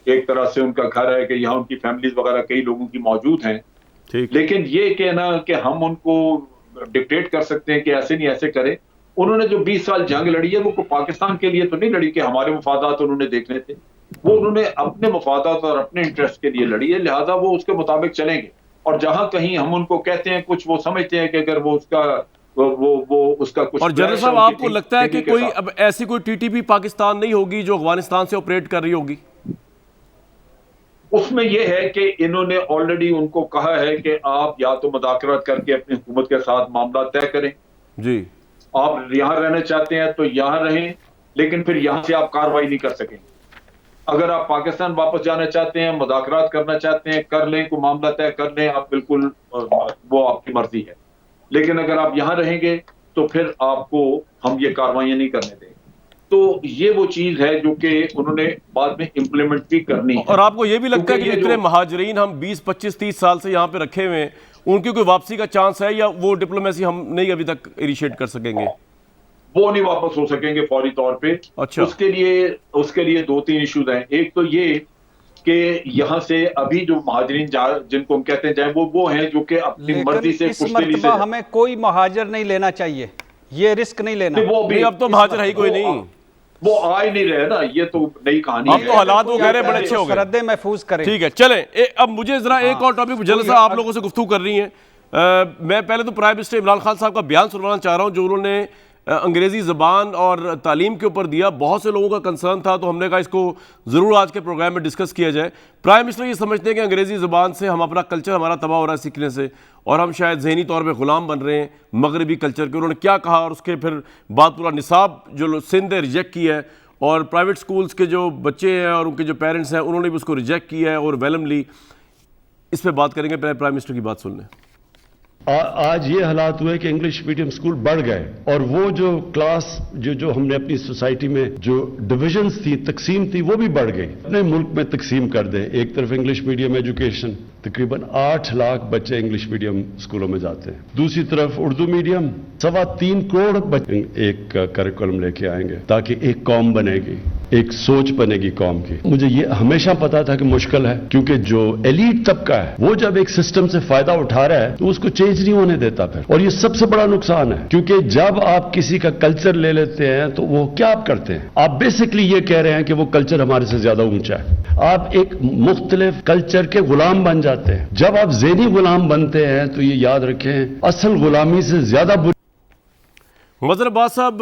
एक तरह से उनका घर है, कि यहाँ उनकी फैमिलीज वगैरह कई लोगों की मौजूद हैं। ठीक। लेकिन ये कहना कि हम उनको डिक्टेट कर सकते हैं कि ऐसे नहीं ऐसे करें, उन्होंने जो 20 साल जंग लड़ी है वो पाकिस्तान के लिए तो नहीं लड़ी कि हमारे मफादात उन्होंने देखने थे, वो उन्होंने अपने मफादात और अपने इंटरेस्ट के लिए लड़ी है, लिहाजा वो उसके मुताबिक चलेंगे। और जहां कहीं हम उनको कहते हैं कुछ, वो समझते हैं कि अगर वो उसका उसका कुछ और जनरल clash साहब है उनकी आपको लगता है कि thinking के कोई साथ। अब ऐसी कोई टीटीपी पाकिस्तान नहीं होगी जो अफगानिस्तान से ऑपरेट कर रही होगी? उसमें यह है कि इन्होंने ऑलरेडी उनको कहा है कि आप या तो मुज़ाकरात करके अपनी हुकूमत के साथ मामला तय करें, जी। आप यहां रहना चाहते हैं तो यहां रहें, लेकिन फिर यहां से आप कार्रवाई नहीं कर सकेंगे। अगर आप पाकिस्तान वापस जाना चाहते हैं, मुज़ाकरात करना चाहते हैं, कर लें, कोई मामला तय कर लें, आप बिल्कुल वो आपकी मर्जी है। लेकिन अगर आप यहां रहेंगे तो फिर आपको हम ये कार्रवाइयां नहीं करने देंगे। तो ये वो चीज है जो कि उन्होंने बाद में इम्प्लीमेंट भी करनी है। और आपको ये भी लगता है कि क्योंकि ये जितने जो- महाजरीन हम 20, 25, 30 साल से यहाँ पे रखे हुए हैं, उनकी कोई वापसी का चांस है, या वो डिप्लोमेसी हम नहीं अभी तक इनिशिएट कर सकेंगे? वो नहीं वापस हो सकेंगे फौरी तौर पे। अच्छा। उसके लिए 2-3 इश्यूज हैं। एक तो ये कि यहाँ से अभी जो महाजरीन जिनको हम कहते हैं जाए, वो हैं जो कि अपनी मर्जी लेकिन से इस पुश्तैनी मर्तबा से हमें कोई महाजर नहीं लेना चाहिए, ये रिस्क नहीं लेना। नहीं, वो भी नहीं, अब तो महाजर है ही कोई नहीं। वो आ ही नहीं रहे ना, ये तो नई कहानी अब है। तो हालात वो कह रहे हैं बड़े अच्छे हो गए। सरहदें महफूज करें। ठीक है, चलें। अब मुझे जरा एक और टॉपिक जल्द से आप लोगों से गुफ्तगू कर रही हैं। मैं पहले तो प्राइम मिनिस्टर इमरान खान साहब का बयान सुनवाना चाह रहा हूं, जो उन्होंने अंग्रेजी ज़बान और तालीम के ऊपर दिया। बहुत से लोगों का कंसर्न था, तो हमने कहा इसको ज़रूर आज के प्रोग्राम में डिस्कस किया जाए। प्राइम मिनिस्टर ये समझते हैं कि अंग्रेजी ज़बान से हम अपना कल्चर हमारा तबाह हो रहा है सीखने से, और हम शायद ज़हनी तौर पर ग़ुलाम बन रहे हैं मगरबी कल्चर के। उन्होंने क्या कहा, और उसके फिर बाद पूरा निसाब जो सिंध ने रिजेक्ट किया है, और प्राइवेट स्कूल्स के जो बच्चे हैं और उनके जो पेरेंट्स हैं उन्होंने भी उसको रिजेक्ट किया है और वेलमली। इस पर बात करेंगे, पहले प्राइम मिनिस्टर की बात सुन लें। आज ये हालात हुए कि इंग्लिश मीडियम स्कूल बढ़ गए, और वो जो क्लास जो हमने अपनी सोसाइटी में जो डिविजन्स थी, तकसीम थी, वो भी बढ़ गई। अपने मुल्क में तकसीम कर दें, एक तरफ इंग्लिश मीडियम एजुकेशन, तकरीबन 8 लाख बच्चे इंग्लिश मीडियम स्कूलों में जाते हैं, दूसरी तरफ उर्दू मीडियम 3.25 करोड़ बच्चे एक करिकुलम लेके आएंगे, ताकि एक कौम बनेगी, एक सोच बनेगी कौम की। मुझे ये हमेशा पता था कि मुश्किल है, क्योंकि जो एलीट तबका है वो जब एक सिस्टम से फायदा उठा रहा है तो उसको चेंज नहीं होने देता फिर, और ये सबसे बड़ा नुकसान है। क्योंकि जब आप किसी का कल्चर ले लेते हैं तो वो क्या आप करते हैं, आप बेसिकली ये कह रहे हैं कि वो कल्चर हमारे से ज्यादा ऊंचा है। आप एक मुख्तलिफ कल्चर के गुलाम बन जाते हैं। जब आप ज़हनी गुलाम बनते हैं तो ये याद रखें, असल गुलामी से ज्यादा मज़हर अब्बास साहब,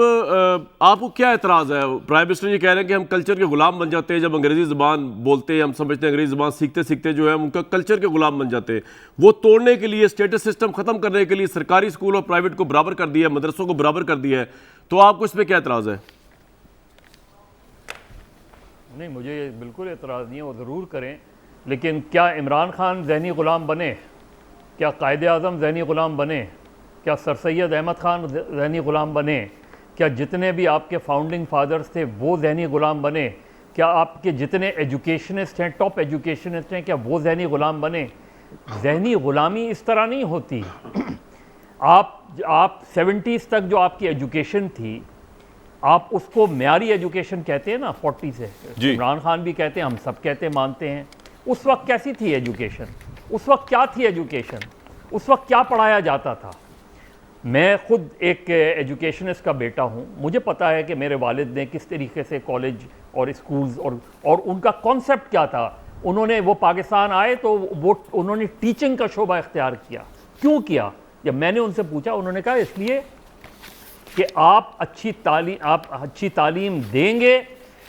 आपको क्या एतराज़ है? प्राइम मिनिस्टर ये कह रहे हैं कि हम कल्चर के गुलाम बन जाते हैं जब अंग्रेज़ी ज़बान बोलते हैं। हम समझते हैं अंग्रेज़ी ज़बान सीखते सीखते जो है उनका कल्चर के गुलाम बन जाते हैं। वो तोड़ने के लिए, स्टेटस सिस्टम ख़त्म करने के लिए सरकारी स्कूल और प्राइवेट को बराबर कर दिया है, मदरसों को बराबर कर दिया है। तो आपको इस पर क्या एतराज़ है? नहीं, मुझे बिल्कुल एतराज़ नहीं है, वो ज़रूर करें, लेकिन क्या इमरान खान ज़हनी ग़ुलाम बने? क्या कायदे आज़म ज़हनी ग़ुलाम बने? क्या सर सैयद अहमद ख़ान ज़हनी ग़ुलाम बने? क्या जितने भी आपके फाउंडिंग फादर्स थे वो ज़हनी ग़ुलाम बने? क्या आपके जितने एजुकेशनिस्ट हैं, टॉप एजुकेशनिस्ट हैं, क्या वो ज़हनी ग़ुलाम बने? ज़हनी ग़ुलामी इस तरह नहीं होती। आप 70s तक जो आपकी एजुकेशन थी, आप उसको म्यारी एजुकेशन कहते हैं ना, 40 से। इमरान खान भी कहते हैं, हम सब कहते हैं, मानते हैं। उस वक्त कैसी थी एजुकेशन? उस वक्त क्या थी एजुकेशन? उस वक्त क्या पढ़ाया जाता था? मैं ख़ुद एक एजुकेशनिस्ट का बेटा हूँ, मुझे पता है कि मेरे वालिद ने किस तरीके से कॉलेज और स्कूल्स और उनका कॉन्सेप्ट क्या था। उन्होंने, वो पाकिस्तान आए तो वो उन्होंने टीचिंग का शोबा इख्तियार किया। क्यों किया? जब मैंने उनसे पूछा, उन्होंने कहा इसलिए कि आप अच्छी तालीम देंगे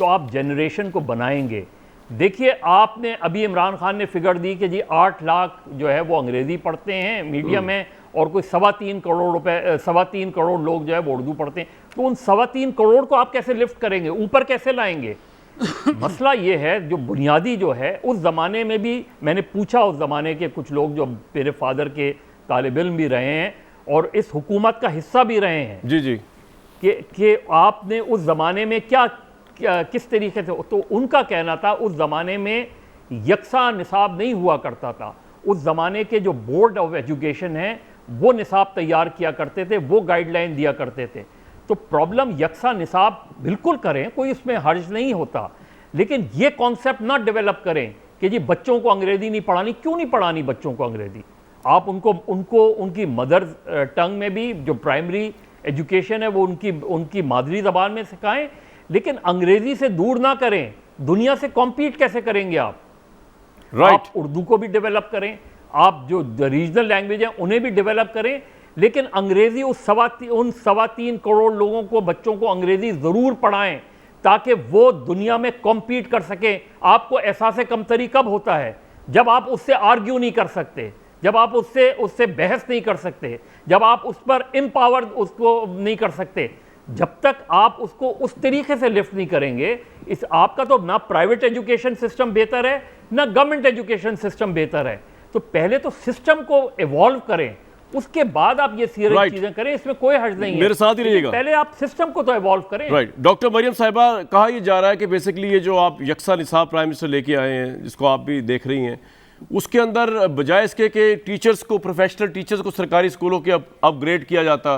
तो आप जनरेशन को बनाएंगे। देखिए, आपने अभी इमरान खान ने फिगर दी कि जी 8 लाख जो है वो अंग्रेज़ी पढ़ते हैं, मीडियम है, और कोई 3.25 करोड़ लोग जो है वो उर्दू पढ़ते हैं। तो उन 3.25 करोड़ को आप कैसे लिफ्ट करेंगे, ऊपर कैसे लाएंगे? मसला ये है, जो बुनियादी जो है, उस ज़माने में भी मैंने पूछा, उस ज़माने के कुछ लोग जो मेरे फादर के तालिब इल्म भी रहे हैं और इस हुकूमत का हिस्सा भी रहे हैं जी जी कि आपने उस ज़माने में क्या किस तरीके से, तो उनका कहना था उस ज़माने में यकसा निसाब नहीं हुआ करता था। उस ज़माने के जो बोर्ड ऑफ एजुकेशन हैं वो निसाब तैयार किया करते थे, वो गाइडलाइन दिया करते थे। तो प्रॉब्लम यकसा निसाब बिल्कुल करें, कोई उसमें हर्ज नहीं होता, लेकिन ये कॉन्सेप्ट ना डेवलप करें कि जी बच्चों को अंग्रेज़ी नहीं पढ़ानी। क्यों नहीं पढ़ानी बच्चों को अंग्रेज़ी? आप उनको उनकी मदर टंग में भी जो प्राइमरी एजुकेशन है वो उनकी मादरी ज़बान में सिखाएं, लेकिन अंग्रेज़ी से दूर ना करें। दुनिया से कॉम्पीट कैसे करेंगे आप? आप उर्दू को भी डेवलप करें, आप जो रीजनल लैंग्वेज हैं उन्हें भी डेवलप करें, लेकिन अंग्रेज़ी उन 3.25 करोड़ लोगों को, बच्चों को अंग्रेज़ी ज़रूर पढ़ाएं ताकि वो दुनिया में कॉम्पीट कर सकें। आपको एहसास कमतरी कब होता है? जब आप उससे आर्ग्यू नहीं कर सकते, जब आप उससे बहस नहीं कर सकते, जब आप उस पर एम्पावर उसको नहीं कर सकते। जब तक आप उसको उस तरीके से लिफ्ट नहीं करेंगे, आपका तो ना प्राइवेट एजुकेशन सिस्टम बेहतर है ना गवर्नमेंट एजुकेशन सिस्टम बेहतर है। तो पहले तो सिस्टम को इवॉल्व करें, उसके बाद आप ये सीरियस चीजें करें, इसमें कोई हर्ज नहीं है। मेरे साथ ही रहिएगा। पहले आप सिस्टम को तो इवॉल्व करें। राइट। डॉक्टर मरियम साहिबा, कहा यह जा रहा है कि बेसिकली ये जो आप यकसा निसाब प्राइम मिनिस्टर लेके आए हैं, जिसको आप भी देख रही हैं, उसके अंदर बजाय इसके कि टीचर्स को, प्रोफेशनल टीचर्स को सरकारी स्कूलों के अपग्रेड किया जाता,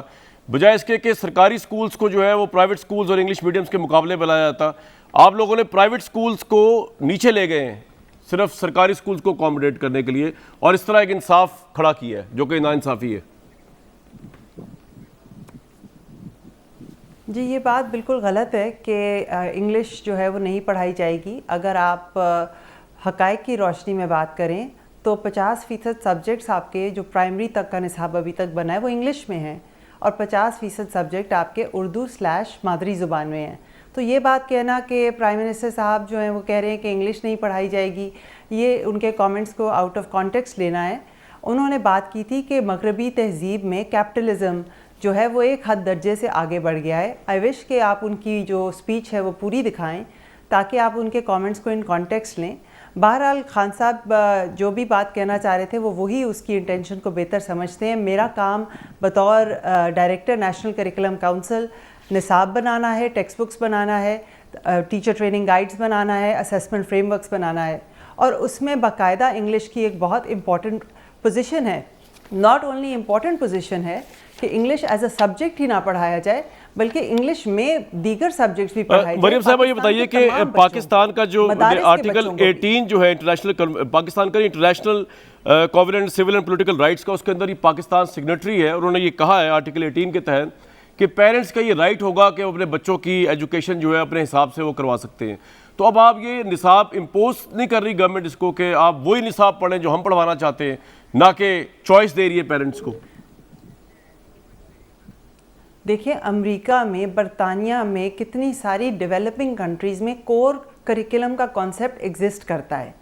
बजाय इसके कि सरकारी स्कूल्स को जो है वो प्राइवेट स्कूल्स और इंग्लिश मीडियम्स के मुकाबले बनाया जाता, आप लोगों ने प्राइवेट स्कूल्स को नीचे ले गए हैं सिर्फ सरकारी स्कूल्स को अकोमोडेट करने के लिए, और इस तरह एक इंसाफ खड़ा किया है जो कि नाइंसाफ़ी है। जी, ये बात बिल्कुल गलत है कि इंग्लिश जो है वो नहीं पढ़ाई जाएगी। अगर आप हक़ाइक़ की रोशनी में बात करें तो 50% सब्जेक्ट्स आपके जो प्राइमरी तक का निसाब अभी तक बना है वो इंग्लिश में है, और 50% सब्जेक्ट आपके उर्दू/मादरी ज़ुबान में हैं। तो ये बात कहना कि प्राइम मिनिस्टर साहब जो हैं वो कह रहे हैं कि इंग्लिश नहीं पढ़ाई जाएगी, ये उनके कमेंट्स को आउट ऑफ कॉन्टेक्स्ट लेना है। उन्होंने बात की थी कि मगरबी तहज़ीब में कैपिटलिज़म जो है वो एक हद दर्जे से आगे बढ़ गया है। आई विश कि आप उनकी जो स्पीच है वो पूरी दिखाएं ताकि आप उनके कमेंट्स को इन कॉन्टेक्स्ट लें। बहरहाल खान साहब जो भी बात कहना चाह रहे थे वो वही उसकी इंटेंशन को बेहतर समझते हैं। मेरा काम बतौर डायरेक्टर नेशनल करिकुलम काउंसिल निसाब बनाना है, टेक्स्ट बुक्स बनाना है, टीचर ट्रेनिंग गाइड्स बनाना है, असेसमेंट फ्रेमवर्क्स बनाना है, और उसमें बाकायदा इंग्लिश की एक बहुत इम्पॉर्टेंट पोजीशन है। नॉट ओनली इम्पॉर्टेंट पोजीशन है कि इंग्लिश एज अ सब्जेक्ट ही ना पढ़ाया जाए, बल्कि इंग्लिश में दीगर सब्जेक्ट्स भी पढ़ाए जाए। मरियम साहब, ये बताइए कि पाकिस्तान का जो आर्टिकल 18 जो है इंटरनेशनल, पाकिस्तान का international covenant civil and political rights का, उसके अंदर ही पाकिस्तान सिग्नेटरी है। उन्होंने ये कहा है आर्टिकल 18 के तहत कि पेरेंट्स का ये राइट होगा कि वो अपने बच्चों की एजुकेशन जो है अपने हिसाब से वो करवा सकते हैं। तो अब आप ये निसाब इम्पोज नहीं कर रही गवर्नमेंट इसको कि आप वही निसाब पढ़ें जो हम पढ़वाना चाहते हैं, ना कि चॉइस दे रही है पेरेंट्स को? देखिए, अमेरिका में, बरतानिया में, कितनी सारी डेवलपिंग कंट्रीज़ में कोर करिकुलम का कॉन्सेप्ट एग्जिस्ट करता है।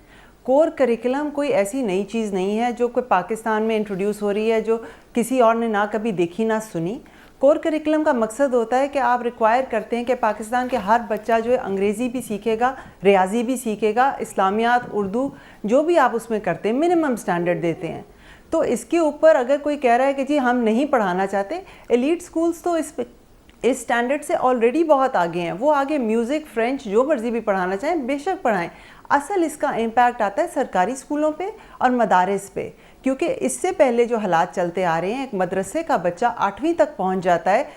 कोर करिकुलम कोई ऐसी नई चीज़ नहीं है जो कोई पाकिस्तान में इंट्रोड्यूस हो रही है, जो किसी और ने ना कभी देखी ना सुनी। कोर करिकुलम का मकसद होता है कि आप रिक्वायर करते हैं कि पाकिस्तान के हर बच्चा जो है अंग्रेज़ी भी सीखेगा, रियाजी भी सीखेगा, इस्लामियात, उर्दू, जो भी आप उसमें करते हैं मिनिमम स्टैंडर्ड देते हैं। तो इसके ऊपर अगर कोई कह रहा है कि जी हम नहीं पढ़ाना चाहते, एलीट स्कूल्स तो इस स्टैंडर्ड से ऑलरेडी बहुत आगे हैं। वो आगे म्यूज़िक, फ्रेंच, जो मर्जी भी पढ़ाना चाहें बेशक पढ़ाएं। असल इसका इम्पैक्ट आता है सरकारी स्कूलों पे और मदारिस पे, क्योंकि इससे पहले जो हालात चलते आ रहे हैं, एक मदरसे का बच्चा 8वीं तक पहुंच जाता है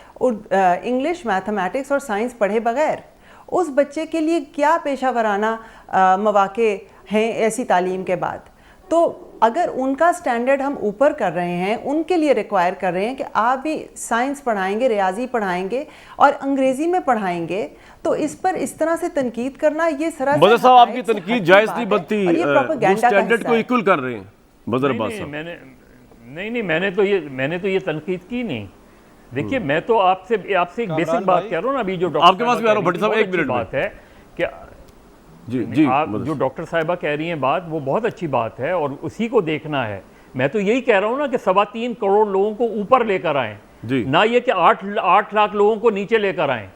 इंग्लिश, मैथमेटिक्स और साइंस पढ़े बगैर। उस बच्चे के लिए क्या पेशावराना मौके हैं ऐसी तालीम के बाद? तो अगर उनका स्टैंडर्ड हम ऊपर कर रहे हैं, उनके लिए रिक्वायर कर रहे हैं कि आप भी साइंस पढ़ाएंगे, रियाजी पढ़ाएंगे और अंग्रेज़ी में पढ़ाएंगे, तो इस पर इस तरह से तनकीद करना ये सरासर बदर साहब, आपकी तनकीद जायज़ नहीं बनती, स्टैंडर्ड को इक्वल कर रहे हैं बदर अब्बास साहब। मैंने तो ये तनकीद की नहीं। देखिए, मैं तो आपसे एक बेसिक बात कह रहा हूँ ना, अभी जो डॉक्टर आपके पास भी आ रहा हूँ भट्टी साहब, एक मिनट बात है कि जी आप जो डॉक्टर साहिबा कह रही हैं बात, वो बहुत अच्छी बात है और उसी को देखना है। मैं तो यही कह रहा हूँ ना कि 3.25 करोड़ लोगों को ऊपर लेकर आएँ, ना ये कि 8 लाख लोगों को नीचे लेकर आएँ।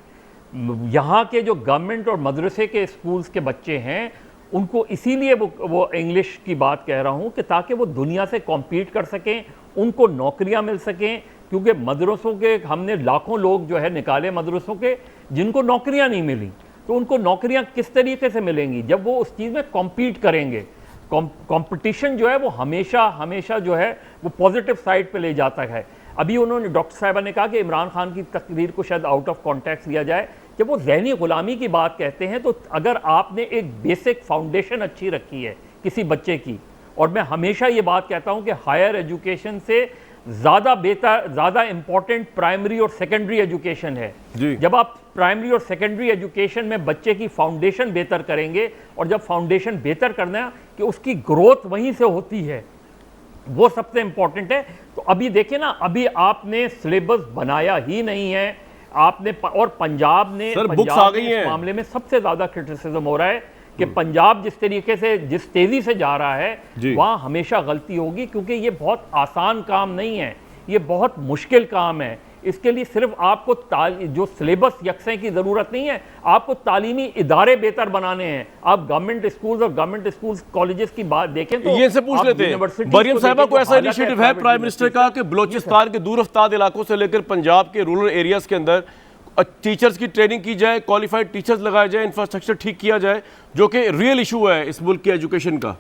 यहाँ के जो गवर्नमेंट और मदरसे के स्कूल्स के बच्चे हैं उनको इसीलिए वो इंग्लिश की बात कह रहा हूँ कि ताकि वो दुनिया से कॉम्पीट कर सकें, उनको नौकरियाँ मिल सकें, क्योंकि मदरसों के हमने लाखों लोग जो है निकाले मदरसों के जिनको नौकरियाँ नहीं मिली, तो उनको नौकरियाँ किस तरीके से मिलेंगी जब वो उस चीज़ में कॉम्पीट करेंगे। कंपटीशन जो है वो हमेशा हमेशा जो है वो पॉजिटिव साइड पे ले जाता है। अभी उन्होंने डॉक्टर साहिबा ने कहा कि इमरान खान की तकरीर को शायद आउट ऑफ कॉन्टेक्स्ट लिया जाए। जब वो ज़हनी ग़ुलामी की बात कहते हैं तो अगर आपने एक बेसिक फाउंडेशन अच्छी रखी है किसी बच्चे की, और मैं हमेशा ये बात कहता हूँ कि हायर एजुकेशन से ज़्यादा बेहतर, ज़्यादा इम्पॉर्टेंट प्राइमरी और सेकेंडरी एजुकेशन है। जब आप प्राइमरी और सेकेंडरी एजुकेशन में बच्चे की फाउंडेशन बेहतर करेंगे, और जब फाउंडेशन बेहतर करना है कि उसकी ग्रोथ वहीं से होती है, वो सबसे इम्पॉर्टेंट है। तो अभी देखिए ना, अभी आपने सिलेबस बनाया ही नहीं है आपने, और पंजाब ने बुक्स आ गई हैं। इस मामले में सबसे ज़्यादा क्रिटिसिज्म हो रहा है कि पंजाब जिस तरीके से, जिस तेज़ी से जा रहा है वहाँ हमेशा गलती होगी, क्योंकि ये बहुत आसान काम नहीं है, ये बहुत मुश्किल काम है। इसके लिए सिर्फ आपको जो सिलेबस यकसे की ज़रूरत नहीं है, आपको तालीमी इदारे बेहतर बनाने हैं। आप गवर्नमेंट स्कूल्स और गवर्नमेंट स्कूल्स कॉलेजेस की बात देखें तो ये से पूछ लेते हैं, मरियम साहिबा को ऐसा इनिशिएटिव है प्राइम मिनिस्टर का कि बलोचिस्तान के दूर अफ्तार इलाकों से लेकर पंजाब के रूरल एरियाज के अंदर टीचर्स की ट्रेनिंग की जाए, क्वालिफाइड टीचर्स लगाए जाए, इंफ्रास्ट्रक्चर ठीक किया जाए, जो कि रियल इशू है इस मुल्क की एजुकेशन का,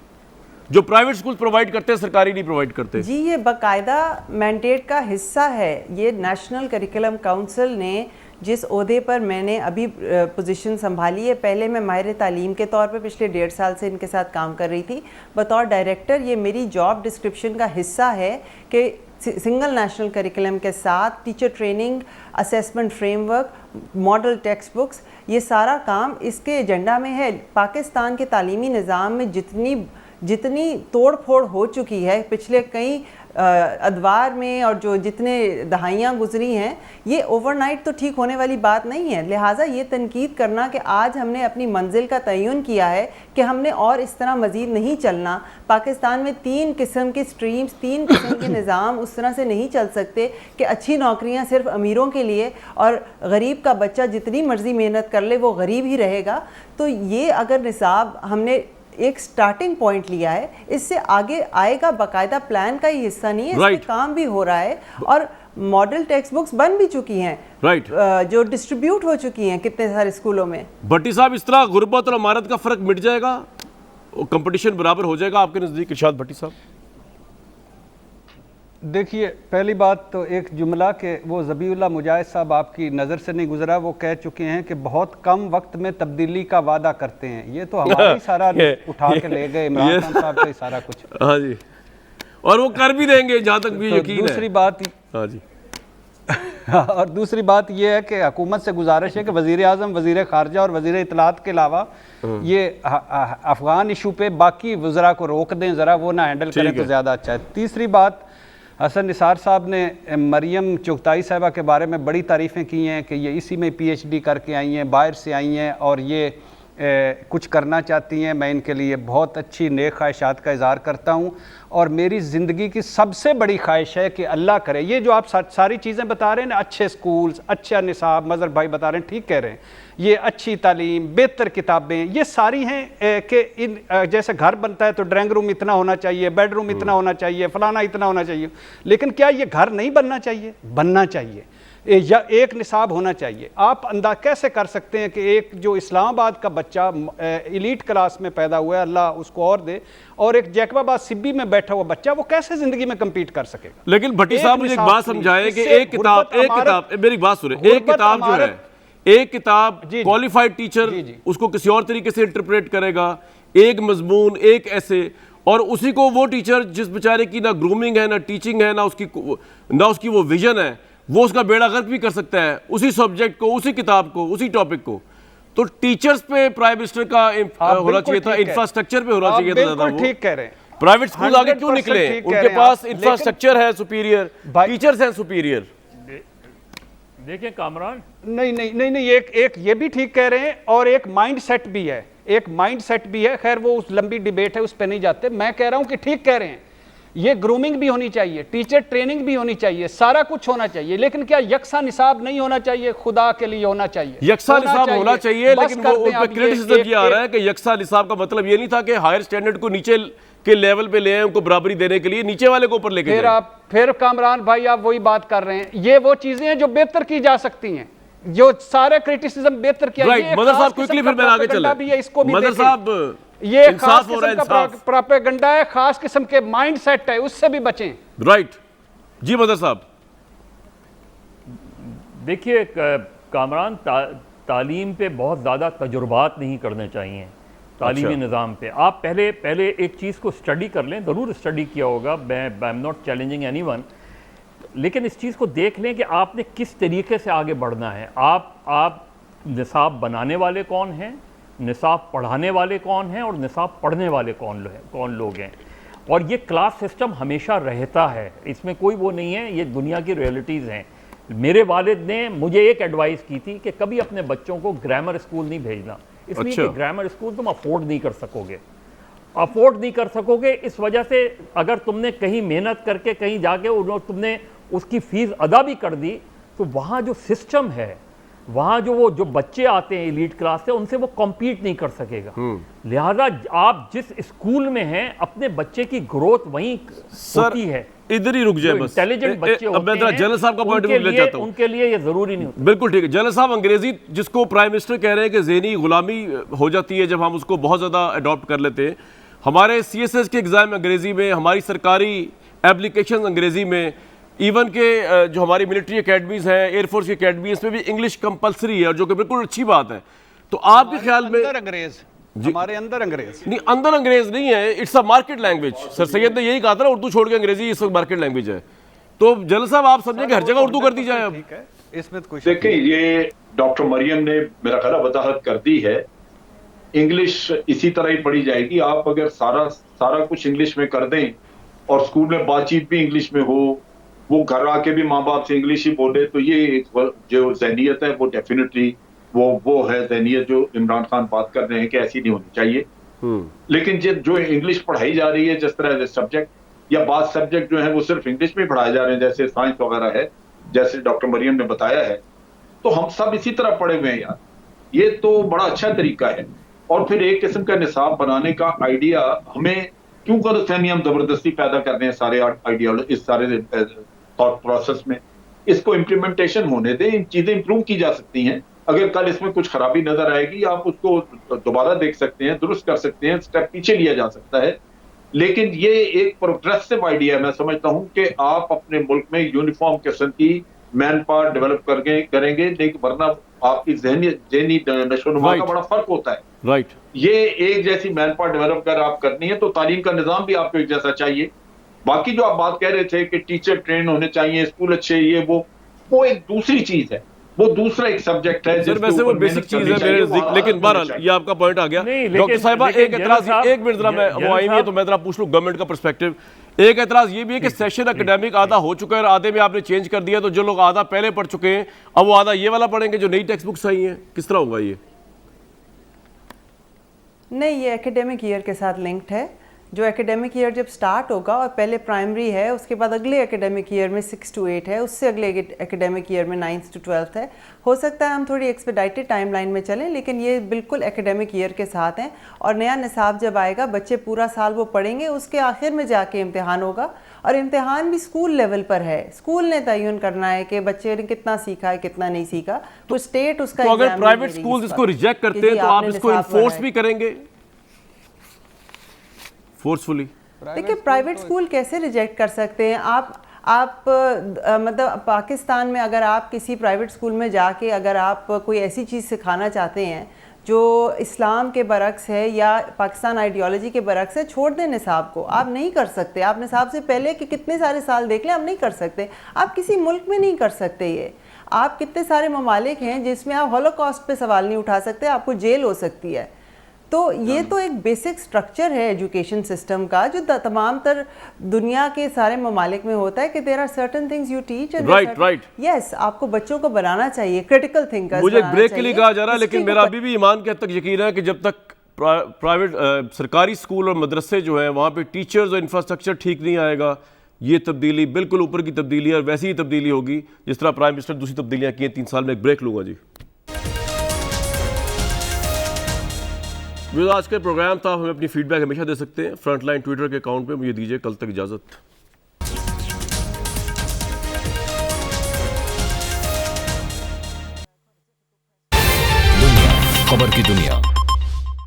जो प्राइवेट स्कूल प्रोवाइड करते हैं, सरकारी नहीं प्रोवाइड करते। जी, ये बाकायदा मैंडेट का हिस्सा है। ये नेशनल करिकुलम काउंसिल ने जिस ओहदे पर मैंने अभी पोजीशन संभाली है, पहले मैं माहिर तालीम के तौर पे पिछले 1.5 साल से इनके साथ काम कर रही थी बतौर डायरेक्टर। ये मेरी जॉब डिस्क्रिप्शन का हिस्सा है कि सिंगल नेशनल करिकुलम के साथ teacher training, assessment framework, model text books, ये सारा काम इसके एजेंडा में है। पाकिस्तान के तालीमी निज़ाम में जितनी तोड़ फोड़ हो चुकी है पिछले कई अदवार में, और जो जितने दहाइयाँ गुजरी हैं, ये ओवरनाइट तो ठीक होने वाली बात नहीं है। लिहाजा ये तनकीद करना कि आज हमने अपनी मंजिल का तयन किया है कि हमने और इस तरह मज़ीद नहीं चलना। पाकिस्तान में 3 किस्म की स्ट्रीम्स, 3 किस्म के निज़ाम उस तरह से नहीं चल सकते कि अच्छी नौकरियां सिर्फ अमीरों के लिए और गरीब का बच्चा जितनी मर्जी मेहनत कर ले वो गरीब ही रहेगा। तो ये अगर निसाब हमने एक स्टार्टिंग पॉइंट लिया है, इससे आगे आएगा, बाकायदा प्लान का ही हिस्सा नहीं है, इस पे काम भी हो रहा है और मॉडल टेक्स्ट बुक्स बन भी चुकी हैं, जो डिस्ट्रीब्यूट हो चुकी हैं कितने सारे स्कूलों में। भट्टी साहब, इस तरह गुर्बत और अमारत का फर्क मिट जाएगा, कंपटीशन बराबर हो जाएगा आपके नजदीक? इरशाद भट्टी साहब, देखिए, पहली बात तो एक जुमला के वो ज़बीउल्लाह मुजाहिद साहब आपकी नज़र से नहीं गुजरा, वो कह चुके हैं कि बहुत कम वक्त में तब्दीली का वादा करते हैं। ये तो हमारी सारा उठा के ले गए इमरान खान साहब का ही सारा कुछ। हाँ जी, और वो कर भी देंगे जहाँ तक भी यकीन है। दूसरी बात, हाँ जी, और दूसरी बात ये है कि हुकूमत से गुजारिश है कि वज़ीर आज़म, वज़ीर ख़ारजा और वज़ीर इत्तलात के अलावा ये अफ़गान इशू पे बाकी वज़रा को रोक दें, ज़रा वो ना हैंडल करें तो ज़्यादा अच्छा है। तीसरी बात, हसन निसार साहब ने मरियम चुगताई साहिबा के बारे में बड़ी तारीफ़ें की हैं कि ये इसी में PhD करके आई हैं, बाहर से आई हैं और ये कुछ करना चाहती हैं। मैं इनके लिए बहुत अच्छी नेक ख्वाहिशात का इज़हार करता हूँ, और मेरी ज़िंदगी की सबसे बड़ी ख्वाहिश है कि अल्लाह करे, ये जो आप सारी चीज़ें बता रहे हैं ना, अच्छे स्कूल्स, अच्छा निसाब, मज़हर भाई बता रहे हैं, ठीक कह रहे हैं, ये अच्छी तालीम, बेहतर किताबें, ये सारी हैं कि इन जैसे घर बनता है तो ड्राइंग रूम इतना होना चाहिए, बेडरूम इतना होना चाहिए, फलाना इतना होना चाहिए, लेकिन क्या ये घर नहीं बनना चाहिए? बनना चाहिए, या एक निसाब होना चाहिए। आप अंदाज़ कैसे कर सकते हैं कि एक जो इस्लामाबाद का बच्चा एलीट क्लास में पैदा हुआ है, अल्लाह उसको और दे, और एक जैकबाबाद सिब्बी में बैठा हुआ बच्चा, वो कैसे जिंदगी में कम्पीट कर सकेगा? लेकिन भट्टी साहब मुझे एक बात समझाएं कि एक किताब मेरी बात सुने, एक किताब जो है, एक किताब क्वालिफाइड टीचर उसको किसी और तरीके से इंटरप्रेट करेगा, एक मजमून, एक ऐसे, और उसी को वो टीचर जिस बेचारे की ना ग्रूमिंग है, ना टीचिंग है, ना उसकी वो विजन है, वो उसका बेड़ा गर्क भी कर सकता है, उसी सब्जेक्ट को, उसी किताब को, उसी टॉपिक को। तो टीचर्स पे प्राइम मिनिस्टर का होना चाहिए था, इंफ्रास्ट्रक्चर पे होना चाहिए था ज़्यादा। ठीक कह रहे हैं, प्राइवेट स्कूल आगे क्यों निकले? उनके पास इंफ्रास्ट्रक्चर है सुपीरियर, टीचर्स हैं सुपीरियर। देखिए कामरान, नहीं, एक ये भी ठीक कह रहे हैं, और एक माइंड सेट भी है, एक माइंड सेट भी है। खैर वो उस लंबी डिबेट है, उस पर नहीं जाते। मैं कह रहा हूं कि ठीक कह रहे हैं ये ग्रूमिंग भी होनी चाहिए, टीचर ट्रेनिंग भी होनी चाहिए, सारा कुछ होना चाहिए, लेकिन क्या यकसा निसाब नहीं होना चाहिए? खुदा के लिए होना चाहिए, यकसा निसाब होना चाहिए, बस लेकिन कर वो दें उन पे अब क्रिटिसिज्म ये आ रहा है कि यकसा निसाब का मतलब ये नहीं था कि हायर स्टैंडर्ड को नीचे के लेवल पे ले आए, उनको बराबरी देने के लिए नीचे वाले को ऊपर लेके फिर जाए। आप फिर कामरान भाई आप वही बात कर रहे हैं। ये वो चीजें हैं जो बेहतर की जा सकती हैं, जो सारे क्रिटिसिज्म बेहतर किया। राइट, मदर साहब क्विकली फिर मैं आगे चले। भी है, इसको भी मदर देखें। साहब ये इंसाफ खास हो रहा है, किस्म का इंसाफ। प्रोपेगेंडा है, खास किस्म के माइंड सेट है, उससे भी बचें। राइट जी मदर साहब। देखिए कामरान, तालीम पे बहुत ज़्यादा तजुर्बात नहीं करने चाहिए तालीमी निज़ाम पे। आप पहले एक चीज़ को स्टडी कर लें, ज़रूर स्टडी किया होगा, मैं I am not challenging anyone, लेकिन इस चीज़ को देख लें कि आपने किस तरीके से आगे बढ़ना है। आप निसाब बनाने वाले कौन हैं, निसाब पढ़ाने वाले कौन हैं और निसाब पढ़ने वाले कौन लोग हैं। और ये क्लास सिस्टम हमेशा रहता है, इसमें कोई वो नहीं है, ये दुनिया की रियलिटीज़ हैं। मेरे वालिद ने मुझे एक एडवाइस की थी कि कभी अपने बच्चों को ग्रामर स्कूल नहीं भेजना, इसलिए कि ग्रामर स्कूल तुम अफोर्ड नहीं कर सकोगे। इस वजह से अगर तुमने कहीं मेहनत करके कहीं जाके तुमने उसकी फीस अदा भी कर दी, तो वहाँ जो सिस्टम है, वहाँ जो बच्चे आते हैं एलीट क्लास से, उनसे वो कॉम्पीट नहीं कर सकेगा। लिहाजा आप जिस स्कूल में हैं, अपने बच्चे की ग्रोथ वहीं होती है। इधर ही रुक जाए बस, इंटेलिजेंट बच्चे अब मैं होते हैं, जनरल साहब का पॉइंट ऑफ व्यू ले जाता हूं। उनके लिए ये जरूरी नहीं होता। बिल्कुल ठीक है जनरल साहब। अंग्रेजी जिसको प्राइम मिनिस्टर कह रहे हैं कि ज़हनी गुलामी हो जाती है जब हम उसको बहुत ज़्यादा अडॉप्ट कर लेते हैं। हमारे CSS के एग्ज़ाम अंग्रेज़ी में, हमारी सरकारी एप्लीकेशन अंग्रेज़ी में, इवन के जो हमारी मिलिट्री अकेडमीज़ हैं, एयरफोर्स की अकेडमी, इसमें भी इंग्लिश कंपलसरी है, और जो कि बिल्कुल अच्छी बात है। तो आपके ख्याल में अंग्रेज हमारे अंदर अंग्रेज नहीं, अंदर अंग्रेज नहीं है, it's a market language. Sir Syed ने यही कहा था ना, उर्दू छोड़ के अंग्रेजी इस वक्त मार्केट लैंग्वेज है। तो जनरल साहब आप समझे कि हर जगह उर्दू कर दी जाए अब? ठीक है, इसमें कोई देखिए, ये डॉक्टर मरियम ने मेरा ख्याल वजाहत कर दी है। इंग्लिश इसी तरह ही पढ़ी जाएगी। आप अगर सारा कुछ इंग्लिश में कर दें और स्कूल में बातचीत भी इंग्लिश में हो, वो घर आके भी माँ बाप से इंग्लिश ही बोले, तो ये जो जहनीत है वो डेफिनेटली वो है जहनीत जो इमरान खान बात कर रहे हैं कि ऐसी नहीं होनी चाहिए। लेकिन जो इंग्लिश पढ़ाई जा रही है, जिस तरह सब्जेक्ट या बाद सब्जेक्ट जो है वो सिर्फ इंग्लिश में पढ़ाए जा रहे हैं, जैसे साइंस वगैरह है, जैसे डॉक्टर मरियम ने बताया है, तो हम सब इसी तरह पढ़े हुए हैं यार। ये तो बड़ा अच्छा तरीका है। और फिर एक किस्म का निसाब बनाने का आइडिया, हमें क्यों गलतफहमी हम जबरदस्ती पैदा कर रहे हैं सारे आइडियोलॉजी, इस सारे थॉट प्रोसेस में। इसको इम्प्लीमेंटेशन होने दें, इन चीजें इंप्रूव की जा सकती हैं। अगर कल इसमें कुछ खराबी नजर आएगी, आप उसको दोबारा देख सकते हैं, दुरुस्त कर सकते हैं, स्टेप पीछे लिया जा सकता है। लेकिन ये एक प्रोग्रेसिव आइडिया है। मैं समझता हूं कि आप अपने मुल्क में यूनिफॉर्म किस्म की मैन पावर डेवलप करेंगे, लेकिन वरना आपकी जहनी नशोनुमा का बड़ा फर्क होता है। राइट, ये एक जैसी मैन पावर डेवलप कर आप करनी है, तो तालीम का निजाम भी आपको एक जैसा चाहिए। बाकी जो आप बात कह रहे थे कि टीचर ट्रेन होने चाहिए, स्कूल अच्छे, ये वो एक दूसरी चीज है, वो दूसरा एक सब्जेक्ट है। सर वैसे वो बेसिक चीज है मेरे नजदीक, लेकिन बहरहाल ये आपका पॉइंट आ गया। डॉक्टर साहिबा एक एतराज, एक मिनट जरा मैं वो आई है तो मैं जरा पूछ लूं गवर्नमेंट का पर्सपेक्टिव। एक एतराज ये भी है कि सेशन एकेडमिक आधा हो चुका है, आधे में आपने चेंज कर दिया, तो जो लोग आधा पहले पढ़ चुके हैं अब वो आधा ये वाला पढ़ेंगे जो नई टेक्स्ट बुक्स आई हैं, किस तरह होगा ये? नहीं, ये एकेडमिक ईयर के साथ लिंक्ड है। जो एकेडमिक ईयर जब स्टार्ट होगा और पहले प्राइमरी है, उसके बाद अगले एकेडमिक ईयर में 6 to 8 है, उससे अगले एकेडमिक ईयर में 9th to 12th है। हो सकता है हम थोड़ी एक्सपेडाइटेड टाइमलाइन में चलें, लेकिन ये बिल्कुल एकेडमिक ईयर के साथ हैं। और नया निसाब जब आएगा, बच्चे पूरा साल वो पढ़ेंगे, उसके आखिर में जाके इम्तिहान होगा, और इम्तिहान भी स्कूल लेवल पर है। स्कूल ने तयन करना है कि बच्चे ने कितना सीखा है, कितना नहीं सीखा, तो स्टेट उसका। तो अगर प्राइवेट स्कूल इसको रिजेक्ट करते हैं तो आप इसको इन्फोर्स भी करेंगे फोर्सफुली? देखिए, प्राइवेट स्कूल कैसे रिजेक्ट कर सकते हैं आप मतलब पाकिस्तान में अगर आप किसी प्राइवेट स्कूल में जाके अगर आप कोई ऐसी चीज़ सिखाना चाहते हैं जो इस्लाम के बरक्स है या पाकिस्तान आइडियोलॉजी के बरक्स है, छोड़ दें निसाब को। आप नहीं कर सकते। आप निसाब से पहले कि कितने सारे साल देख लें, आप नहीं कर सकते। आप किसी मुल्क में नहीं कर सकते ये। आप कितने सारे ममालिक हैं जिसमें आप हॉलोकॉस्ट पे सवाल नहीं उठा सकते, आपको जेल हो सकती है। तो ये तो एक बेसिक स्ट्रक्चर है एजुकेशन सिस्टम का, जो तमाम तर दुनिया के सारे ममालिक में होता है कि there are certain things you teach and right. Yes, आपको बच्चों को बनाना चाहिए क्रिटिकल थिंकर्स। मुझे ब्रेक के लिए कहा जा रहा है, लेकिन मेरा अभी भी ईमान के हद तक यकीन है कि जब तक प्राइवेट सरकारी स्कूल और मदरसे जो हैं वहाँ पे टीचर्स और इंफ्रास्ट्रक्चर ठीक नहीं आएगा। ये तब्दीली बिल्कुल ऊपर की तब्दीली है और वैसी ही तब्दीली होगी जिस तरह प्राइम मिनिस्टर दूसरी तब्दीलियाँ की हैं। 3 साल में एक ब्रेक लूँगा जी। जो आज का प्रोग्राम था, हमें अपनी फीडबैक हमेशा दे सकते हैं फ्रंटलाइन ट्विटर के अकाउंट पे। मुझे दीजिए कल तक इजाज़त। खबर की दुनिया।